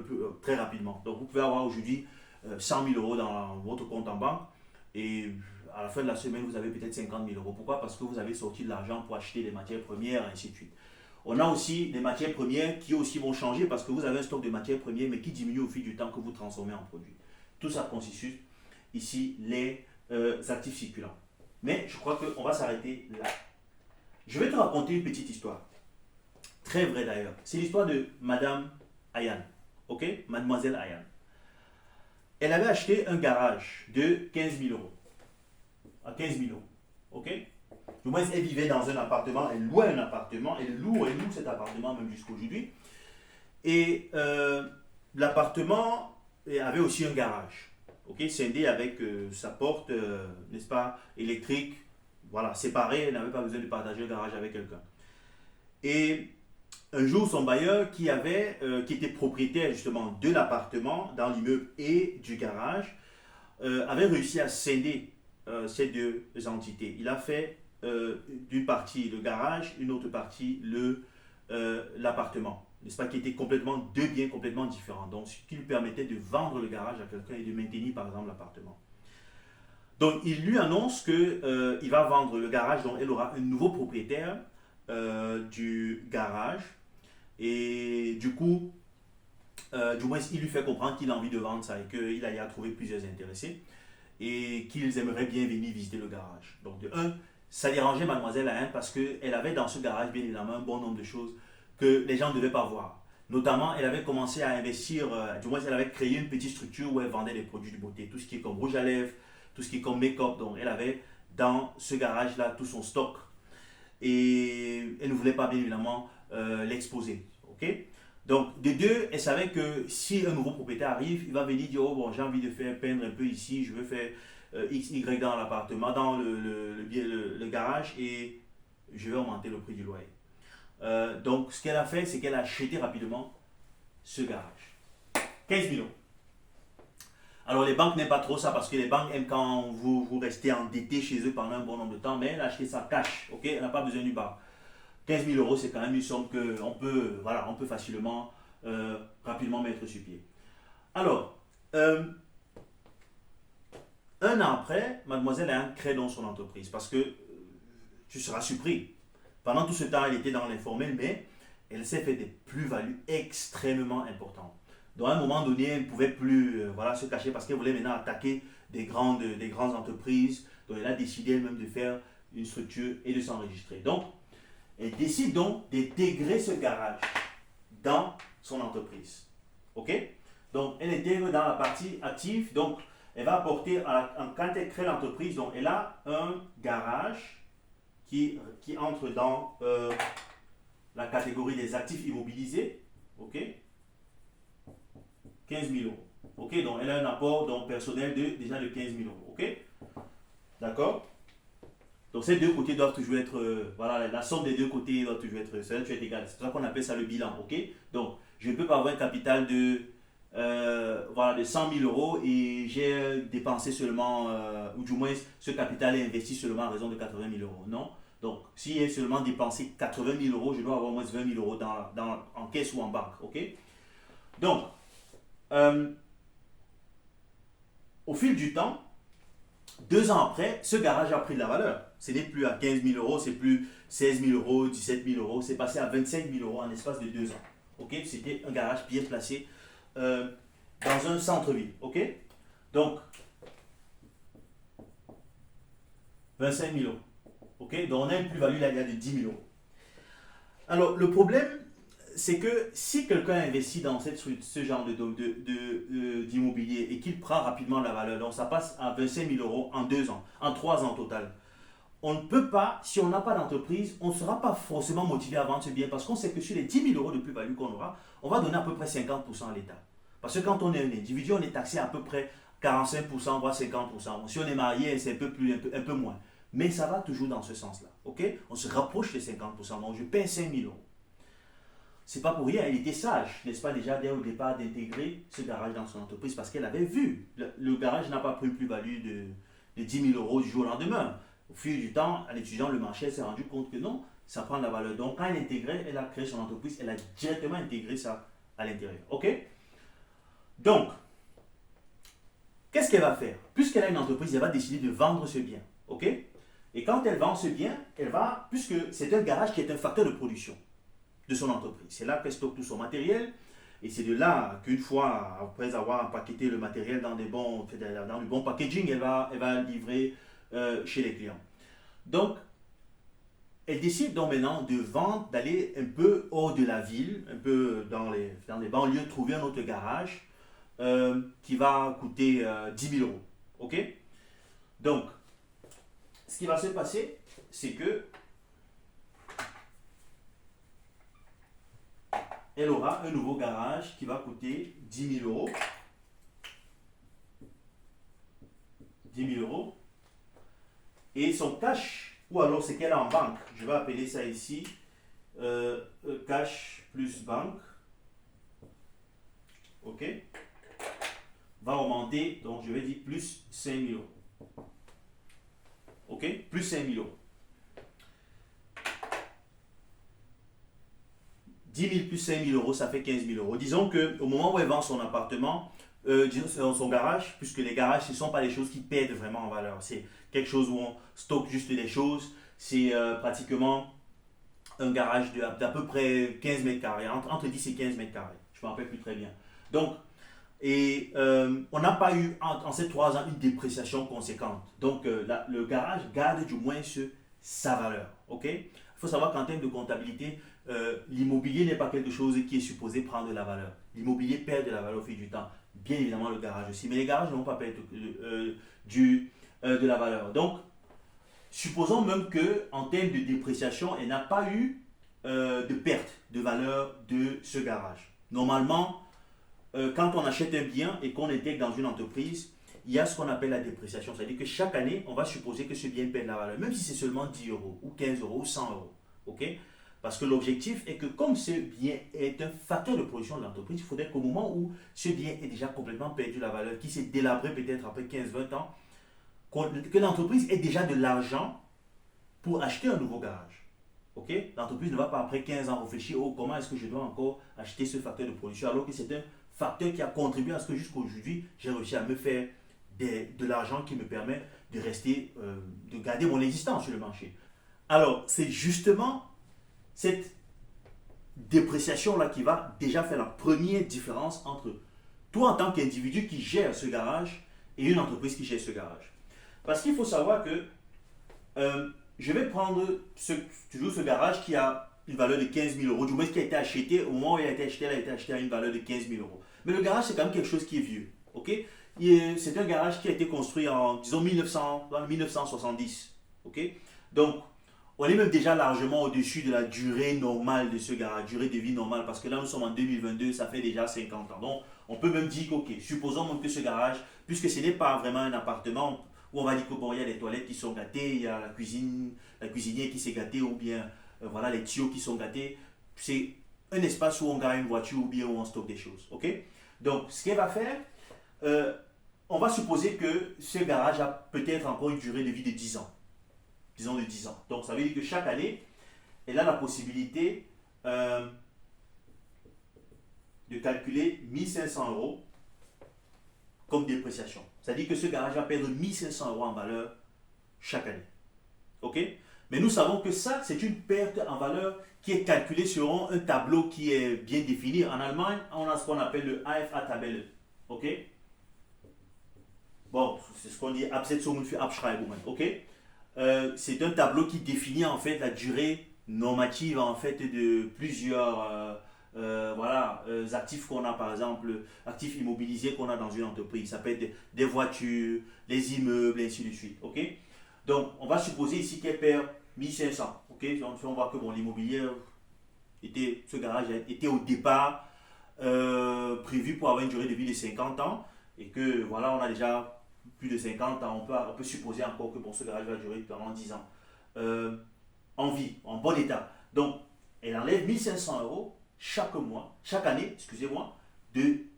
très rapidement. Donc vous pouvez avoir aujourd'hui 100 000 euros dans votre compte en banque et à la fin de la semaine, vous avez peut-être 50 000 euros. Pourquoi? Parce que vous avez sorti de l'argent pour acheter des matières premières, et ainsi de suite. On a aussi des matières premières qui aussi vont changer parce que vous avez un stock de matières premières mais qui diminue au fil du temps que vous transformez en produit. Tout ça constitue ici les actifs circulants. Mais je crois qu'on va s'arrêter là. Je vais te raconter une petite histoire. Très vraie d'ailleurs. C'est l'histoire de Madame Ayane. Ok? Mademoiselle Ayane. Elle avait acheté un garage de 15 000 euros. À 15 000 euros. Ok? Du moins, elle vivait dans un appartement, elle louait un appartement, elle loue cet appartement même jusqu'à aujourd'hui. Et l'appartement avait aussi un garage. Ok, scindé avec sa porte, n'est-ce pas, électrique, voilà, séparée, elle n'avait pas besoin de partager le garage avec quelqu'un. Et un jour, son bailleur qui était propriétaire justement de l'appartement, dans l'immeuble et du garage, avait réussi à scinder ces deux entités. Il a fait d'une partie le garage, une autre partie l'appartement, n'est-ce pas, qui étaient deux biens complètement différents. Donc, ce qui lui permettait de vendre le garage à quelqu'un et de maintenir par exemple l'appartement. Donc, il lui annonce qu'il va vendre le garage, donc elle aura un nouveau propriétaire du garage. Et du coup, du moins, il lui fait comprendre qu'il a envie de vendre ça et qu'il a trouvé plusieurs intéressés et qu'ils aimeraient bien venir visiter le garage. Donc, de un, ça dérangeait Mademoiselle Ayane parce qu'elle avait dans ce garage, bien évidemment, un bon nombre de choses que les gens ne devaient pas voir. Notamment, elle avait commencé à investir, du moins, elle avait créé une petite structure où elle vendait des produits de beauté, tout ce qui est comme rouge à lèvres, tout ce qui est comme make-up. Donc, elle avait dans ce garage-là tout son stock et elle ne voulait pas, bien évidemment, l'exposer. Ok? Donc, de deux, elle savait que si un nouveau propriétaire arrive, il va venir dire, oh bon, j'ai envie de faire peindre un peu ici, je veux faire X, Y dans l'appartement, dans le garage, et je vais augmenter le prix du loyer. Donc, ce qu'elle a fait, c'est qu'elle a acheté rapidement ce garage. 15 000 euros. Alors, les banques n'aiment pas trop ça parce que les banques aiment quand vous restez endetté chez eux pendant un bon nombre de temps, mais elle a acheté ça cash, ok? Elle n'a pas besoin du bar. 15 000 euros, c'est quand même une somme qu'on peut, voilà, on peut facilement, rapidement mettre sur pied. Alors, un an après, Mademoiselle Ayane crée donc son entreprise parce que tu seras surpris. Pendant tout ce temps, elle était dans l'informel, mais elle s'est fait des plus-values extrêmement importantes. Donc, à un moment donné, elle ne pouvait plus se cacher parce qu'elle voulait maintenant attaquer des grandes entreprises. Donc, elle a décidé elle-même de faire une structure et de s'enregistrer. Donc, elle décide donc d'intégrer ce garage dans son entreprise. Ok? Donc, elle intègre dans la partie active. Donc, elle va apporter, quand elle crée l'entreprise, donc elle a un garage qui entre dans la catégorie des actifs immobilisés. Ok? 15 000 euros. Ok? Donc, elle a un apport personnel déjà de 15 000 euros. Ok? D'accord? Donc ces deux côtés doivent toujours être, la somme des deux côtés doit toujours être égale. C'est pour ça qu'on appelle ça le bilan, ok? Donc je ne peux pas avoir un capital de 100 000 euros et j'ai dépensé seulement, ou du moins ce capital est investi seulement à raison de 80 000 euros. Non. Donc si j'ai seulement dépensé 80 000 euros, je dois avoir au moins 20 000 euros en caisse ou en banque, ok? Donc, euh, au fil du temps, 2 ans après, ce garage a pris de la valeur. Ce n'est plus à 15 000 euros, c'est plus 16 000 euros, 17 000 euros, c'est passé à 25 000 euros en l'espace de 2 ans. Ok, c'était un garage bien placé euh, dans un centre-ville. Ok, donc 25 000 euros. Ok, donc on a une plus-value là de 10 000 euros. Alors le problème, c'est que si quelqu'un investit dans ce genre d'immobilier et qu'il prend rapidement la valeur, donc ça passe à 25 000 euros en 2 ans, en 3 ans total. On ne peut pas, si on n'a pas d'entreprise, on ne sera pas forcément motivé à vendre ce bien parce qu'on sait que sur les 10 000 euros de plus-value qu'on aura, on va donner à peu près 50% à l'État. Parce que quand on est un individu, on est taxé à peu près 45%, voire 50%. Si on est marié, c'est un peu moins. Mais ça va toujours dans ce sens-là. Ok, on se rapproche des 50%. Donc je paie 5 000 euros. C'est pas pour rien, elle était sage, n'est-ce pas, déjà dès au départ d'intégrer ce garage dans son entreprise parce qu'elle avait vu. Le garage n'a pas pris une plus-value de 10 000 euros du jour au lendemain. Au fil du temps, en étudiant le marché, elle s'est rendue compte que non, ça prend de la valeur. Donc quand elle intégrait, elle a créé son entreprise, elle a directement intégré ça à l'intérieur. Ok. Donc, qu'est-ce qu'elle va faire? Puisqu'elle a une entreprise, elle va décider de vendre ce bien. Ok. Et quand elle vend ce bien, elle va, puisque c'est un garage qui est un facteur de production de son entreprise. C'est là qu'elle stocke tout son matériel. Et c'est de là qu'une fois, après avoir empaqueté le matériel dans le bon packaging, elle va livrer chez les clients. Donc, elle décide donc maintenant de vendre, d'aller un peu hors de la ville, un peu dans les banlieues, trouver un autre garage qui va coûter 10 000 euros. OK? Donc, ce qui va se passer, c'est que elle aura un nouveau garage qui va coûter 10 000 euros. 10 000 euros. Et son cash, ou alors c'est qu'elle a en banque, je vais appeler ça ici cash plus banque, ok, va augmenter, donc je vais dire plus 5 000 euros. Ok, plus 5 000 euros. 10 000 plus 5 000 euros, ça fait 15 000 euros. Disons qu'au moment où elle vend son appartement, disons son garage, puisque les garages, ce ne sont pas des choses qui perdent vraiment en valeur. C'est quelque chose où on stocke juste des choses. C'est pratiquement un garage d'à peu près 15 mètres carrés, entre 10 et 15 mètres carrés. Je ne me rappelle plus très bien. Donc, on n'a pas eu en ces 3 ans une dépréciation conséquente. Donc, le garage garde du moins sa valeur. Ok. Il faut savoir qu'en termes de comptabilité, l'immobilier n'est pas quelque chose qui est supposé prendre de la valeur. L'immobilier perd de la valeur au fil du temps. Bien évidemment, le garage aussi. Mais les garages ne vont pas perdre de la valeur. Donc, supposons même qu'en termes de dépréciation, elle n'a pas eu de perte de valeur de ce garage. Normalement, quand on achète un bien et qu'on intègre dans une entreprise, il y a ce qu'on appelle la dépréciation. C'est-à-dire que chaque année, on va supposer que ce bien perd de la valeur, même si c'est seulement 10 euros, ou 15 euros, ou 100 euros. Ok. Parce que l'objectif est que comme ce bien est un facteur de production de l'entreprise, il faudrait qu'au moment où ce bien est déjà complètement perdu la valeur, qui s'est délabré peut-être après 15-20 ans, que l'entreprise ait déjà de l'argent pour acheter un nouveau garage. Ok. L'entreprise ne va pas après 15 ans réfléchir, oh, comment est-ce que je dois encore acheter ce facteur de production, alors que c'est un facteur qui a contribué à ce que jusqu'aujourd'hui, j'ai réussi à me faire de l'argent qui me permet de rester, de garder mon existence sur le marché. Alors, c'est justement cette dépréciation-là qui va déjà faire la première différence entre toi en tant qu'individu qui gère ce garage et une entreprise qui gère ce garage. Parce qu'il faut savoir que je vais prendre toujours ce garage qui a une valeur de 15 000 euros, du moins qui a été acheté, au moment où il a été acheté à une valeur de 15 000 euros. Mais le garage, c'est quand même quelque chose qui est vieux. Ok. C'est un garage qui a été construit en, disons, 1970. Ok. Donc, on est même déjà largement au-dessus de la durée normale de ce garage, durée de vie normale, parce que là, nous sommes en 2022, ça fait déjà 50 ans. Donc, on peut même dire ok, supposons même que ce garage, puisque ce n'est pas vraiment un appartement, où on va dire que bon, il y a les toilettes qui sont gâtées, il y a la cuisine, la cuisinière qui s'est gâtée, ou bien voilà les tuyaux qui sont gâtés. C'est un espace où on garde une voiture ou bien où on stocke des choses. Ok. Donc, ce qu'elle va faire, euh, on va supposer que ce garage a peut-être encore une durée de vie de 10 ans. Disons de 10 ans. Donc, ça veut dire que chaque année, elle a la possibilité de calculer 1500 euros comme dépréciation. C'est-à-dire que ce garage va perdre 1500 euros en valeur chaque année. OK? Mais nous savons que ça, c'est une perte en valeur qui est calculée selon un tableau qui est bien défini. En Allemagne, on a ce qu'on appelle le AFA-Tabelle. OK? Bon, c'est ce qu'on dit Absetzungen für Abschreibungen. OK? C'est un tableau qui définit en fait la durée normative en fait de plusieurs actifs qu'on a, par exemple, actifs immobilisés qu'on a dans une entreprise. Ça peut être des voitures, les immeubles, et ainsi de suite. OK? Donc, on va supposer ici qu'elle perd 1500. OK? On voit que bon, l'immobilier ce garage était au départ prévu pour avoir une durée de vie de 50 ans et que voilà, on a déjà plus de 50 ans. On peut supposer encore que bon, ce garage va durer pendant 10 ans. En vie, en bon état. Donc, elle enlève 1500 euros chaque année, excusez-moi, du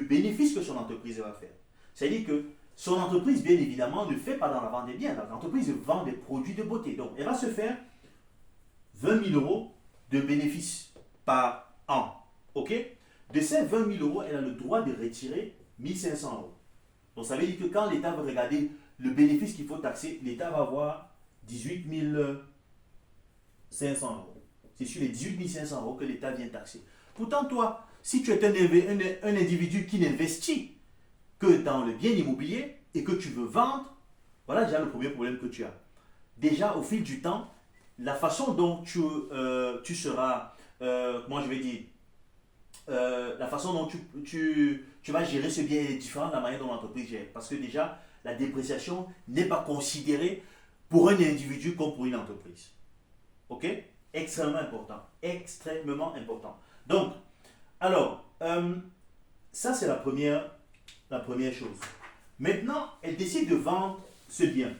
bénéfice que son entreprise va faire. C'est-à-dire que son entreprise, bien évidemment, ne fait pas dans la vente des biens. L'entreprise vend des produits de beauté. Donc, elle va se faire 20 000 euros de bénéfices par an. OK? De ces 20 000 euros, elle a le droit de retirer 1500 euros. Donc, ça veut dire que quand l'État veut regarder le bénéfice qu'il faut taxer, l'État va avoir 18 500 euros. C'est sur les 18 500 euros que l'État vient taxer. Pourtant, toi, si tu es un individu qui n'investit que dans le bien immobilier et que tu veux vendre, voilà déjà le premier problème que tu as. Déjà, au fil du temps, la façon dont tu seras, comment je vais dire, la façon dont tu vas gérer ce bien est différente de la manière dont l'entreprise gère. Parce que déjà, la dépréciation n'est pas considérée pour un individu comme pour une entreprise. OK? Extrêmement important. Extrêmement important. Donc, alors, ça c'est la première chose. Maintenant, elle décide de vendre ce bien.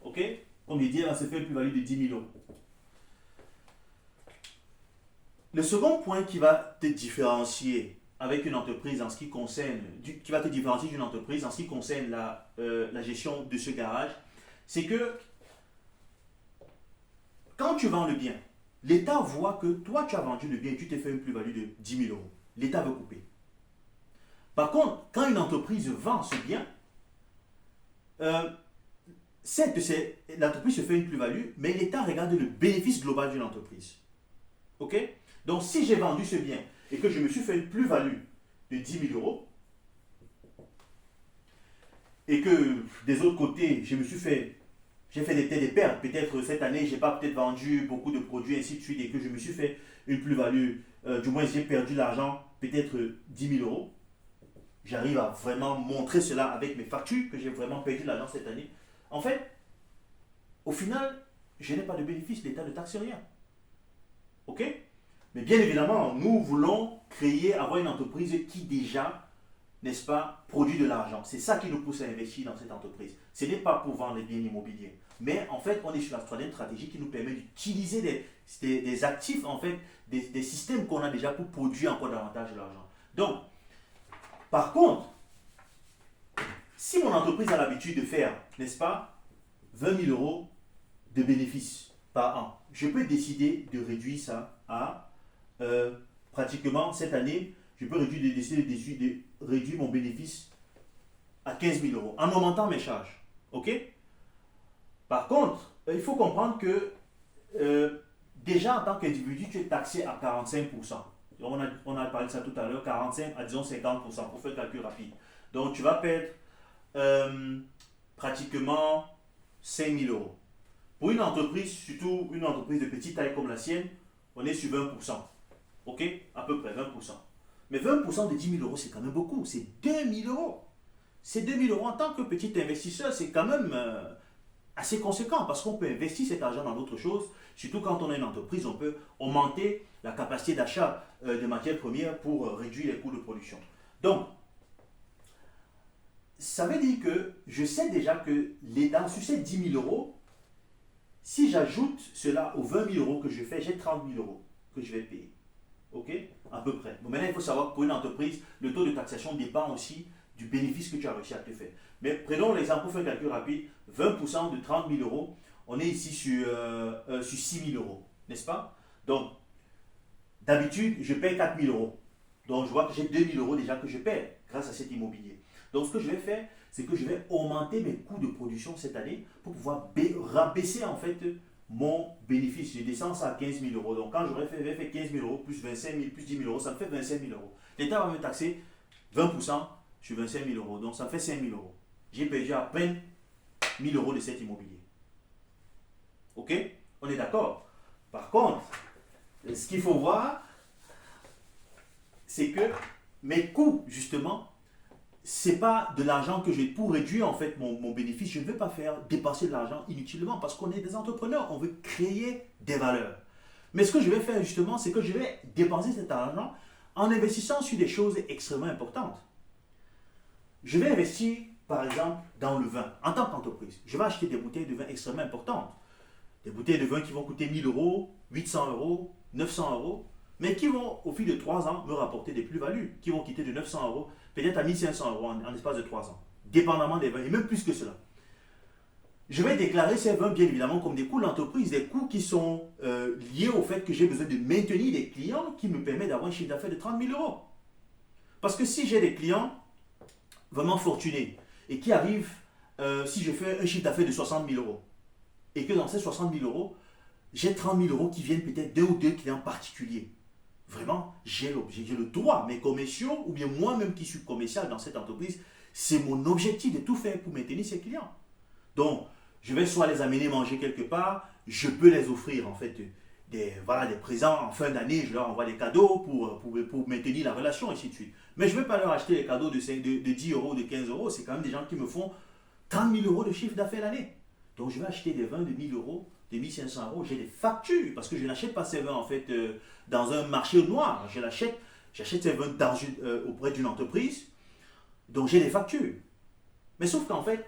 OK? Comme je dis, elle se fait une plus-value de 10 000 euros. Le second point qui va te différencier avec une entreprise en ce qui concerne, qui va te différencier d'une entreprise en ce qui concerne la gestion de ce garage, c'est que quand tu vends le bien, l'État voit que toi tu as vendu le bien et tu t'es fait une plus-value de 10 000 euros. L'État veut couper. Par contre, quand une entreprise vend ce bien, l'entreprise se fait une plus-value, mais l'État regarde le bénéfice global d'une entreprise. OK? Donc, si j'ai vendu ce bien et que je me suis fait une plus-value de 10 000 euros, et que des autres côtés, j'ai fait des pertes. Peut-être cette année, je n'ai pas peut-être vendu beaucoup de produits, ainsi de suite, et que je me suis fait une plus-value, du moins j'ai perdu l'argent, peut-être 10 000 euros. J'arrive à vraiment montrer cela avec mes factures, que j'ai vraiment perdu l'argent cette année. En fait, au final, je n'ai pas de bénéfice, l'État ne taxe rien. OK? Mais bien évidemment, nous voulons avoir une entreprise qui déjà, n'est-ce pas, produit de l'argent. C'est ça qui nous pousse à investir dans cette entreprise. Ce n'est pas pour vendre les biens immobiliers. Mais en fait, on est sur la troisième stratégie qui nous permet d'utiliser des actifs, en fait, des systèmes qu'on a déjà pour produire encore davantage de l'argent. Donc, par contre, si mon entreprise a l'habitude de faire, n'est-ce pas, 20 000 euros de bénéfices par an, je peux décider de réduire ça à pratiquement cette année, je peux décider de réduire mon bénéfice à 15 000 euros en augmentant mes charges. OK? Par contre, il faut comprendre que déjà en tant qu'individu, tu es taxé à 45%. On a parlé de ça tout à l'heure, 45 à disons 50% pour faire le calcul rapide. Donc tu vas perdre pratiquement 5 000 euros. Pour une entreprise, surtout une entreprise de petite taille comme la sienne, on est sur 20%. OK? À peu près 20%. Mais 20% de 10 000 euros, c'est quand même beaucoup. C'est 2 000 euros. C'est 2 000 euros en tant que petit investisseur, c'est quand même assez conséquent parce qu'on peut investir cet argent dans d'autres choses. Surtout quand on a une entreprise, on peut augmenter la capacité d'achat de matières premières pour réduire les coûts de production. Donc, ça veut dire que je sais déjà que l'État, sur ces 10 000 euros, si j'ajoute cela aux 20 000 euros que je fais, j'ai 30 000 euros que je vais payer. OK? À peu près. Bon, maintenant, il faut savoir que pour une entreprise, le taux de taxation dépend aussi du bénéfice que tu as réussi à te faire. Mais prenons l'exemple pour faire un calcul rapide. 20% de 30 000 euros, on est ici sur 6 000 euros. N'est-ce pas? Donc, D'habitude, je paye 4 000 euros. Donc, je vois que j'ai 2 000 euros déjà que je paie grâce à cet immobilier. Donc, ce que je vais faire, c'est que je vais augmenter mes coûts de production cette année pour pouvoir rabaisser en fait mon bénéfice. Je descends ça à 15 000 euros. Donc, quand j'aurais fait 15 000 euros plus 25 000 plus 10 000 euros, ça me fait 25 000 euros. L'État va me taxer 20% sur 25 000 euros. Donc, ça me fait 5 000 euros. J'ai perdu à peine 1 000 euros de cet immobilier. Ok? On est d'accord? Par contre, ce qu'il faut voir, c'est que mes coûts, justement, c'est pas de l'argent que j'ai pour réduire en fait mon bénéfice. Je ne veux pas faire dépenser de l'argent inutilement parce qu'on est des entrepreneurs, on veut créer des valeurs. Mais ce que je vais faire justement, c'est que je vais dépenser cet argent en investissant sur des choses extrêmement importantes. Je vais investir, par exemple, dans le vin en tant qu'entreprise. Je vais acheter des bouteilles de vin extrêmement importantes. Des bouteilles de vin qui vont coûter 1 000 euros, 800 euros, 900 euros, mais qui vont, au fil de 3 ans, me rapporter des plus-values, qui vont quitter de 900 euros, peut-être à 1 500 euros en espace de 3 ans, dépendamment des vins, et même plus que cela. Je vais déclarer ces vins, bien évidemment, comme des coûts d'entreprise, des coûts qui sont liés au fait que j'ai besoin de maintenir des clients qui me permettent d'avoir un chiffre d'affaires de 30 000 euros. Parce que si j'ai des clients vraiment fortunés et qui arrivent, si je fais un chiffre d'affaires de 60 000 euros, et que dans ces 60 000 euros, j'ai 30 000 euros qui viennent peut-être d'un ou deux clients particuliers. Vraiment, j'ai le droit, mes commerciaux, ou bien moi-même qui suis commercial dans cette entreprise, c'est mon objectif de tout faire pour maintenir ces clients. Donc, je vais soit les amener manger quelque part, je peux les offrir en fait des présents en fin d'année, je leur envoie des cadeaux pour maintenir la relation, et ainsi de suite. Mais je ne vais pas leur acheter des cadeaux de 10 euros, de 15 euros, c'est quand même des gens qui me font 30 000 euros de chiffre d'affaires l'année. Donc, je vais acheter des vins de 1 000 euros, de 1 500 euros. J'ai des factures parce que je n'achète pas ces vins en fait dans un marché noir. J'achète ces vins auprès d'une entreprise. Donc, j'ai des factures. Mais sauf qu'en fait,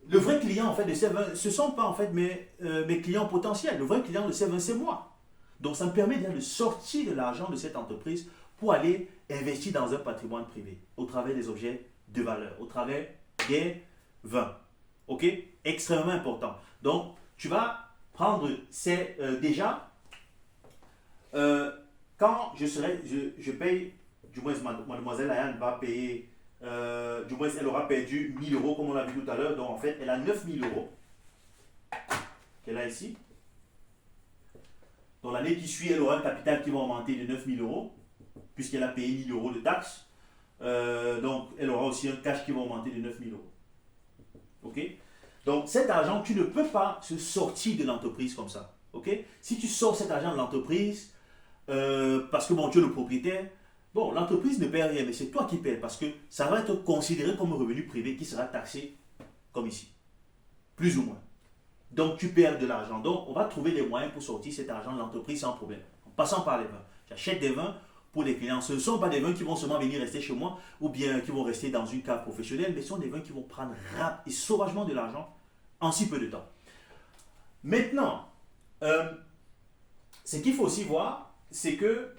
le vrai client en fait, de ces vins, ce ne sont pas en fait mes clients potentiels. Le vrai client de ces vins, c'est moi. Donc, ça me permet de sortir de l'argent de cette entreprise pour aller investir dans un patrimoine privé au travers des objets de valeur, au travers des vins. Ok? Extrêmement important. Donc, tu vas prendre déjà, quand je paye, du moins mademoiselle Ayane va payer, du moins elle aura perdu 1 000 euros comme on l'a vu tout à l'heure, donc en fait elle a 9 000 euros qu'elle a ici. Donc l'année qui suit, elle aura un capital qui va augmenter de 9 000 euros, puisqu'elle a payé 1 000 euros de taxes. Donc elle aura aussi un cash qui va augmenter de 9 000 euros. Ok? Donc cet argent, tu ne peux pas se sortir de l'entreprise comme ça. Ok? Si tu sors cet argent de l'entreprise, parce que bon, tu es le propriétaire, bon, l'entreprise ne paie rien, mais c'est toi qui paies parce que ça va être considéré comme un revenu privé qui sera taxé comme ici. Plus ou moins. Donc tu perds de l'argent. Donc on va trouver les moyens pour sortir cet argent de l'entreprise sans problème. En passant par les vins. J'achète des vins pour les clients. Ce ne sont pas des vins qui vont seulement venir rester chez moi ou bien qui vont rester dans une cave professionnelle, mais ce sont des vins qui vont prendre rapidement et sauvagement de l'argent en si peu de temps. Maintenant, ce qu'il faut aussi voir, c'est que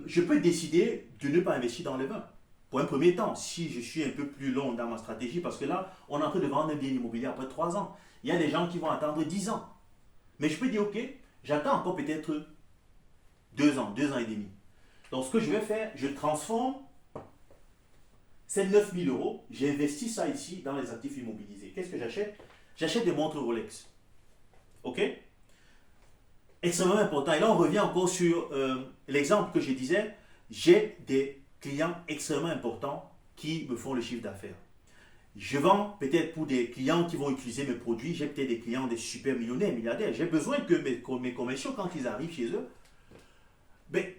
je peux décider de ne pas investir dans les vins. Pour un premier temps, si je suis un peu plus long dans ma stratégie, parce que là, on est en train de vendre un bien immobilier après 3 ans. Il y a des gens qui vont attendre 10 ans. Mais je peux dire, ok, j'attends encore peut-être 2 ans, 2 ans et demi. Donc ce que je vais faire, je transforme ces 9 000 euros, j'investis ça ici dans les actifs immobilisés. Qu'est-ce que j'achète? J'achète des montres Rolex. Ok? Extrêmement important. Et là, on revient encore sur l'exemple que je disais. J'ai des clients extrêmement importants qui me font le chiffre d'affaires. Je vends peut-être pour des clients qui vont utiliser mes produits. J'ai peut-être des clients, des super millionnaires, milliardaires. J'ai besoin que mes commerciaux, quand ils arrivent chez eux,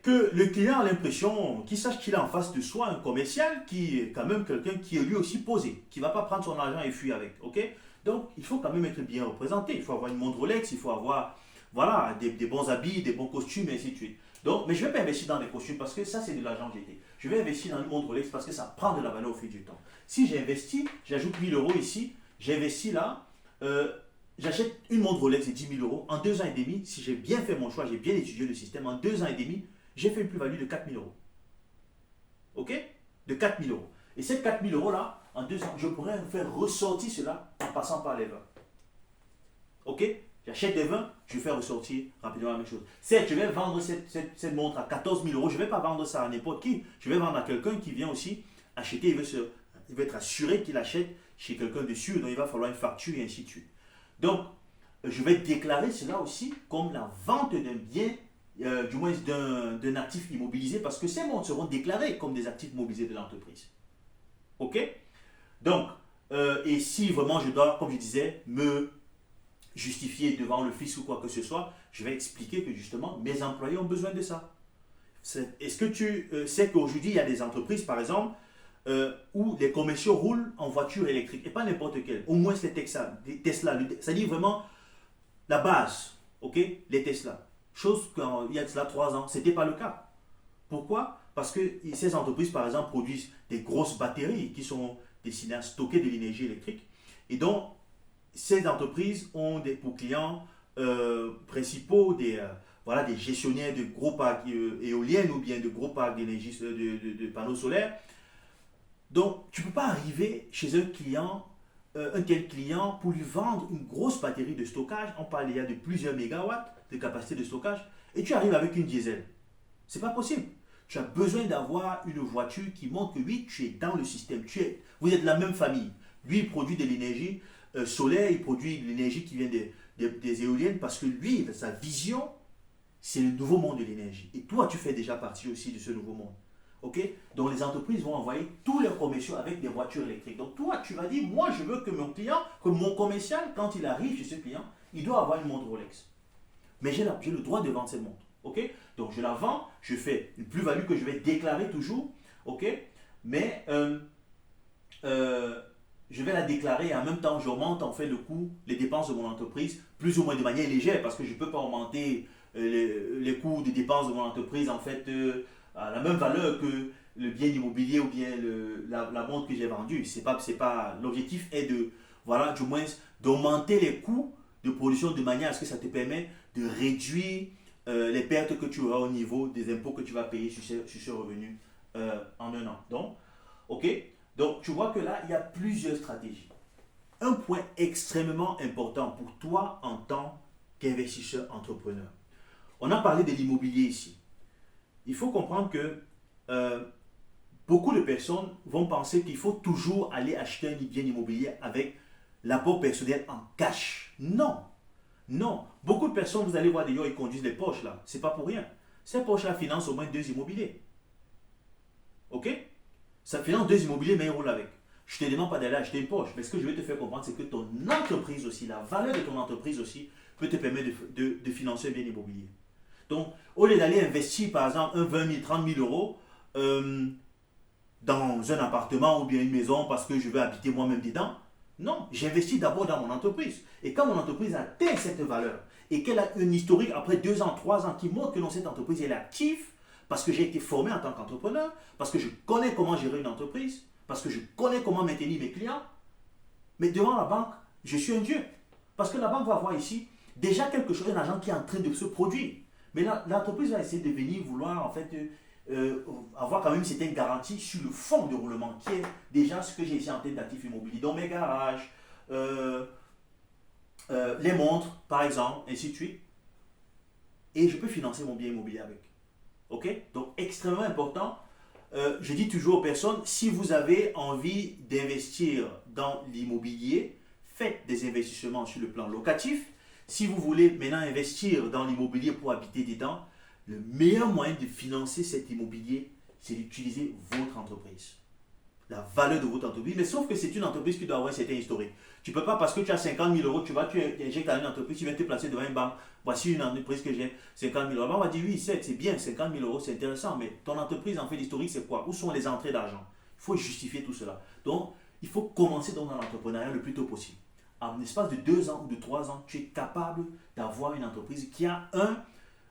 que le client a l'impression qu'il sache qu'il a en face de soi un commercial qui est quand même quelqu'un qui est lui aussi posé, qui ne va pas prendre son argent et fuir avec. Ok? Donc, il faut quand même être bien représenté. Il faut avoir une montre Rolex, il faut avoir des bons habits, des bons costumes, et ainsi de suite. Donc, mais je ne vais pas investir dans les costumes parce que ça, c'est de l'argent jeté. Je vais investir dans une montre Rolex parce que ça prend de la valeur au fil du temps. Si j'investis, j'ajoute 1 000 euros ici, j'investis là, j'achète une montre Rolex de 10 000 euros. En 2 ans et demi, si j'ai bien fait mon choix, j'ai bien étudié le système, en 2 ans et demi, j'ai fait une plus-value de 4 000 euros. Ok? De 4 000 euros. Et ces 4 000 euros là, en 2 ans, je pourrais faire ressortir cela en passant par les vins. Ok? J'achète des vins, je fais ressortir rapidement la même chose. Certes, je vais vendre cette montre à 14 000 euros, je ne vais pas vendre ça à n'importe qui. Je vais vendre à quelqu'un qui vient aussi acheter, il veut être assuré qu'il achète chez quelqu'un de sûr, donc il va falloir une facture et ainsi de suite. Donc, je vais déclarer cela aussi comme la vente d'un bien, du moins d'un actif immobilisé, parce que ces montres seront déclarées comme des actifs immobilisés de l'entreprise. Ok? Donc, et si vraiment je dois, comme je disais, me justifier devant le fisc ou quoi que ce soit, je vais expliquer que justement, mes employés ont besoin de ça. Est-ce que tu sais qu'aujourd'hui, il y a des entreprises, par exemple, où les commerciaux roulent en voiture électrique, et pas n'importe quelle, au moins les Tesla, c'est-à-dire vraiment la base, ok, les Tesla. Chose qu'il y a de cela 3 ans, ce n'était pas le cas. Pourquoi? Parce que ces entreprises, par exemple, produisent des grosses batteries qui sont destinées à stocker de l'énergie électrique. Et donc, ces entreprises ont pour clients principaux voilà, des gestionnaires de gros parcs éoliennes ou bien de gros parcs d'énergie de panneaux solaires. Donc, tu ne peux pas arriver chez un tel client pour lui vendre une grosse batterie de stockage. On parle il y a de plusieurs mégawatts de capacité de stockage. Et tu arrives avec une diesel. C'est pas possible. Tu as besoin d'avoir une voiture qui montre que oui, tu es dans le système. Vous êtes de la même famille. Lui, il produit de l'énergie solaire, il produit de l'énergie qui vient des éoliennes parce que lui, sa vision, c'est le nouveau monde de l'énergie. Et toi, tu fais déjà partie aussi de ce nouveau monde. Ok? Donc les entreprises vont envoyer tous leurs commerciaux avec des voitures électriques. Donc toi, tu vas dire, moi, je veux que mon client, que mon commercial, quand il arrive chez ce client, il doit avoir une montre Rolex. Mais j'ai le droit de vendre cette montre. Ok? Donc je la vends, je fais une plus-value que je vais déclarer toujours. Ok? Mais je vais la déclarer et en même temps, j'augmente en fait le coût, les dépenses de mon entreprise, plus ou moins de manière légère, parce que je ne peux pas augmenter les coûts des dépenses de mon entreprise en fait à la même valeur que le bien immobilier ou bien la montre que j'ai vendue. L'objectif est de, voilà, du moins d'augmenter les coûts de production de manière à ce que ça te permet de réduire les pertes que tu auras au niveau des impôts que tu vas payer sur ce revenu en un an. Donc, ok? Donc, tu vois que là, il y a plusieurs stratégies. Un point extrêmement important pour toi en tant qu'investisseur entrepreneur. On a parlé de l'immobilier ici. Il faut comprendre que beaucoup de personnes vont penser qu'il faut toujours aller acheter un bien immobilier avec l'apport personnel en cash. Non. Non. Beaucoup de personnes, vous allez voir d'ailleurs, ils conduisent des Porsche là. C'est pas pour rien. Ces Porsche là financent au moins 2 immobiliers. Ok? Ça finance 2 immobiliers, mais ils roulent avec. Je ne te demande pas d'aller acheter une Porsche. Mais ce que je vais te faire comprendre, c'est que ton entreprise aussi, la valeur de ton entreprise aussi, peut te permettre de financer un bien immobilier. Donc, au lieu d'aller investir, par exemple, 20 000, 30 000 euros dans un appartement ou bien une maison parce que je veux habiter moi-même dedans, non, j'investis d'abord dans mon entreprise. Et quand mon entreprise atteint cette valeur et qu'elle a un historique après 2 ans, 3 ans qui montre que dans cette entreprise, elle est active, parce que j'ai été formé en tant qu'entrepreneur, parce que je connais comment gérer une entreprise, parce que je connais comment maintenir mes clients, mais devant la banque, je suis un dieu. Parce que la banque va voir ici déjà quelque chose, un agent qui est en train de se produire. Mais l'entreprise va essayer de venir vouloir en fait avoir quand même une certaine garantie sur le fonds de roulement qui est déjà ce que j'ai ici en tête d'actifs immobiliers, dans mes garages, les montres par exemple, ainsi de suite. Et je peux financer mon bien immobilier avec. Ok? Donc extrêmement important. Je dis toujours aux personnes, si vous avez envie d'investir dans l'immobilier, faites des investissements sur le plan locatif. Si vous voulez maintenant investir dans l'immobilier pour habiter dedans, le meilleur moyen de financer cet immobilier, c'est d'utiliser votre entreprise. La valeur de votre entreprise. Mais sauf que c'est une entreprise qui doit avoir un certain historique. Tu ne peux pas, parce que tu as 50 000 euros, tu injectes dans une entreprise, tu viens te placer devant une banque. Voici une entreprise que j'ai 50 000 euros. On va dire oui, c'est bien, 50 000 euros, c'est intéressant. Mais ton entreprise, en fait, l'historique, c'est quoi? Où sont les entrées d'argent? Il faut justifier tout cela. Donc, il faut commencer dans l'entrepreneuriat le plus tôt possible. En l'espace de 2 ans ou de 3 ans, tu es capable d'avoir une entreprise qui a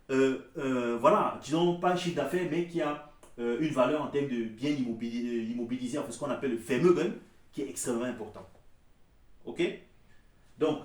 voilà, disons pas un chiffre d'affaires, mais qui a une valeur en termes de biens immobilisés, en fait, ce qu'on appelle le Vermögen, qui est extrêmement important. Ok? Donc,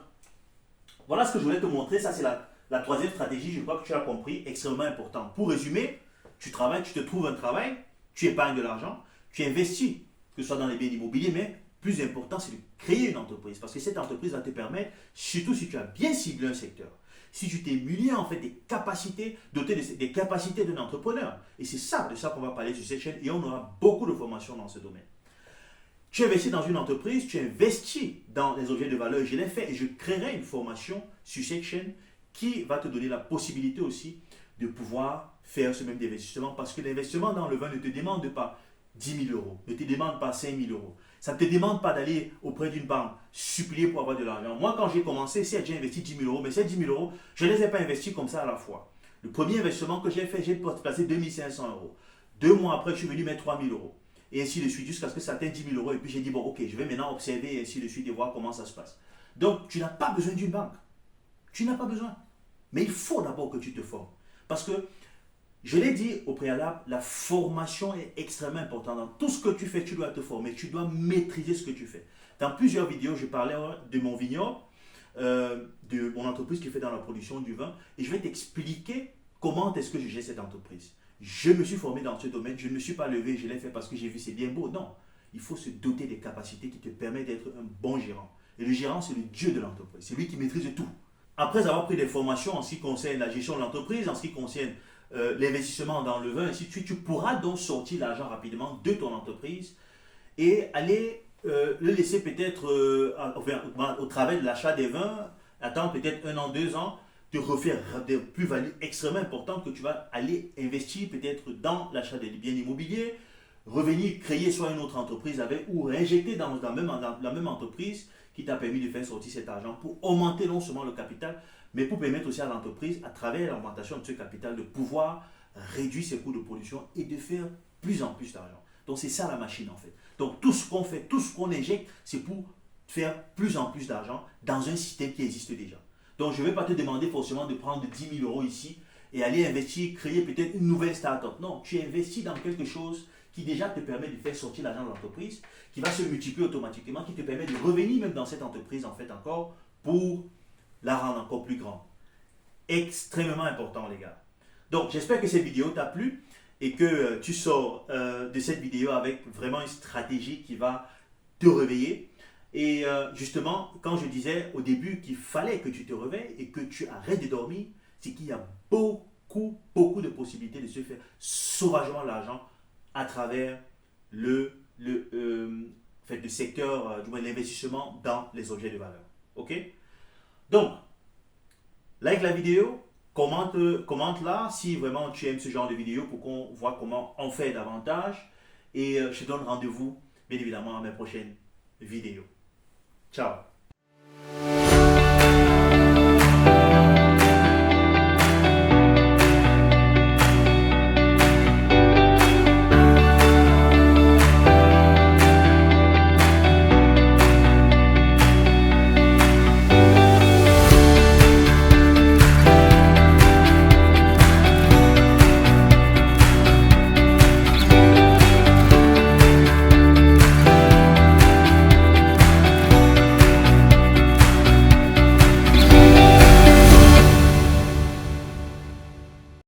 voilà ce que je voulais te montrer. Ça, c'est la troisième stratégie. Je crois que tu as compris, extrêmement important. Pour résumer, tu travailles, tu te trouves un travail, tu épargnes de l'argent, tu investis, que ce soit dans les biens immobiliers, mais plus important, c'est de créer une entreprise. Parce que cette entreprise va te permettre, surtout si tu as bien ciblé un secteur, si tu t'es muni en fait des capacités, doté des capacités d'un entrepreneur. Et c'est ça, de ça qu'on va parler sur cette chaîne et on aura beaucoup de formations dans ce domaine. Tu investis dans une entreprise, tu investis dans les objets de valeur, je l'ai fait et je créerai une formation sur cette chaîne qui va te donner la possibilité aussi de pouvoir faire ce même investissement parce que l'investissement dans le vin ne te demande pas 10 000 euros, ne te demande pas 5 000 euros. Ça ne te demande pas d'aller auprès d'une banque supplier pour avoir de l'argent. Moi, quand j'ai commencé, certes, j'ai investi 10 000 euros, mais ces 10 000 euros, je ne les ai pas investis comme ça à la fois. Le premier investissement que j'ai fait, j'ai placé 2 500 euros. 2 mois après, je suis venu mettre 3 000 euros. Et ainsi de suite, jusqu'à ce que ça atteigne 10 000 euros. Et puis j'ai dit, bon, ok, je vais maintenant observer et ainsi de suite et voir comment ça se passe. Donc, tu n'as pas besoin d'une banque. Tu n'as pas besoin. Mais il faut d'abord que tu te formes. Parce que, je l'ai dit au préalable, la formation est extrêmement importante. Dans tout ce que tu fais, tu dois te former. Tu dois maîtriser ce que tu fais. Dans plusieurs vidéos, je parlais de mon vignoble, de mon entreprise qui fait dans la production du vin. Et je vais t'expliquer comment est-ce que je gère cette entreprise. Je me suis formé dans ce domaine. Je ne me suis pas levé, je l'ai fait parce que j'ai vu c'est bien beau. Non. Il faut se doter des capacités qui te permettent d'être un bon gérant. Et le gérant, c'est le dieu de l'entreprise. C'est lui qui maîtrise tout. Après avoir pris des formations en ce qui concerne la gestion de l'entreprise, en ce qui concerne l'investissement dans le vin, ainsi de suite, tu pourras donc sortir l'argent rapidement de ton entreprise et aller le laisser peut-être au travers de l'achat des vins, attendre peut-être 1 an, 2 ans, te refaire des plus-values extrêmement importantes que tu vas aller investir peut-être dans l'achat des biens immobiliers, revenir créer soit une autre entreprise avec ou réinjecter dans la même entreprise qui t'a permis de faire sortir cet argent pour augmenter non seulement le capital, mais pour permettre aussi à l'entreprise, à travers l'augmentation de ce capital, de pouvoir réduire ses coûts de production et de faire plus en plus d'argent. Donc c'est ça la machine en fait. Donc tout ce qu'on fait, tout ce qu'on injecte, c'est pour faire plus en plus d'argent dans un système qui existe déjà. Donc je ne vais pas te demander forcément de prendre 10 000 euros ici et aller investir, créer peut-être une nouvelle start-up. Non, tu investis dans quelque chose qui déjà te permet de faire sortir l'argent de l'entreprise, qui va se multiplier automatiquement, qui te permet de revenir même dans cette entreprise en fait encore pour la rendre encore plus grande. Extrêmement important les gars. Donc j'espère que cette vidéo t'a plu et que tu sors de cette vidéo avec vraiment une stratégie qui va te réveiller. Et justement, quand je disais au début qu'il fallait que tu te réveilles et que tu arrêtes de dormir, c'est qu'il y a beaucoup de possibilités de se faire sauvagement l'argent à travers le secteur, du moins l'investissement dans les objets de valeur. Ok? Donc, like la vidéo, commente là si vraiment tu aimes ce genre de vidéo pour qu'on voit comment on fait davantage. Et je te donne rendez-vous, bien évidemment, à mes prochaines vidéos. Ciao!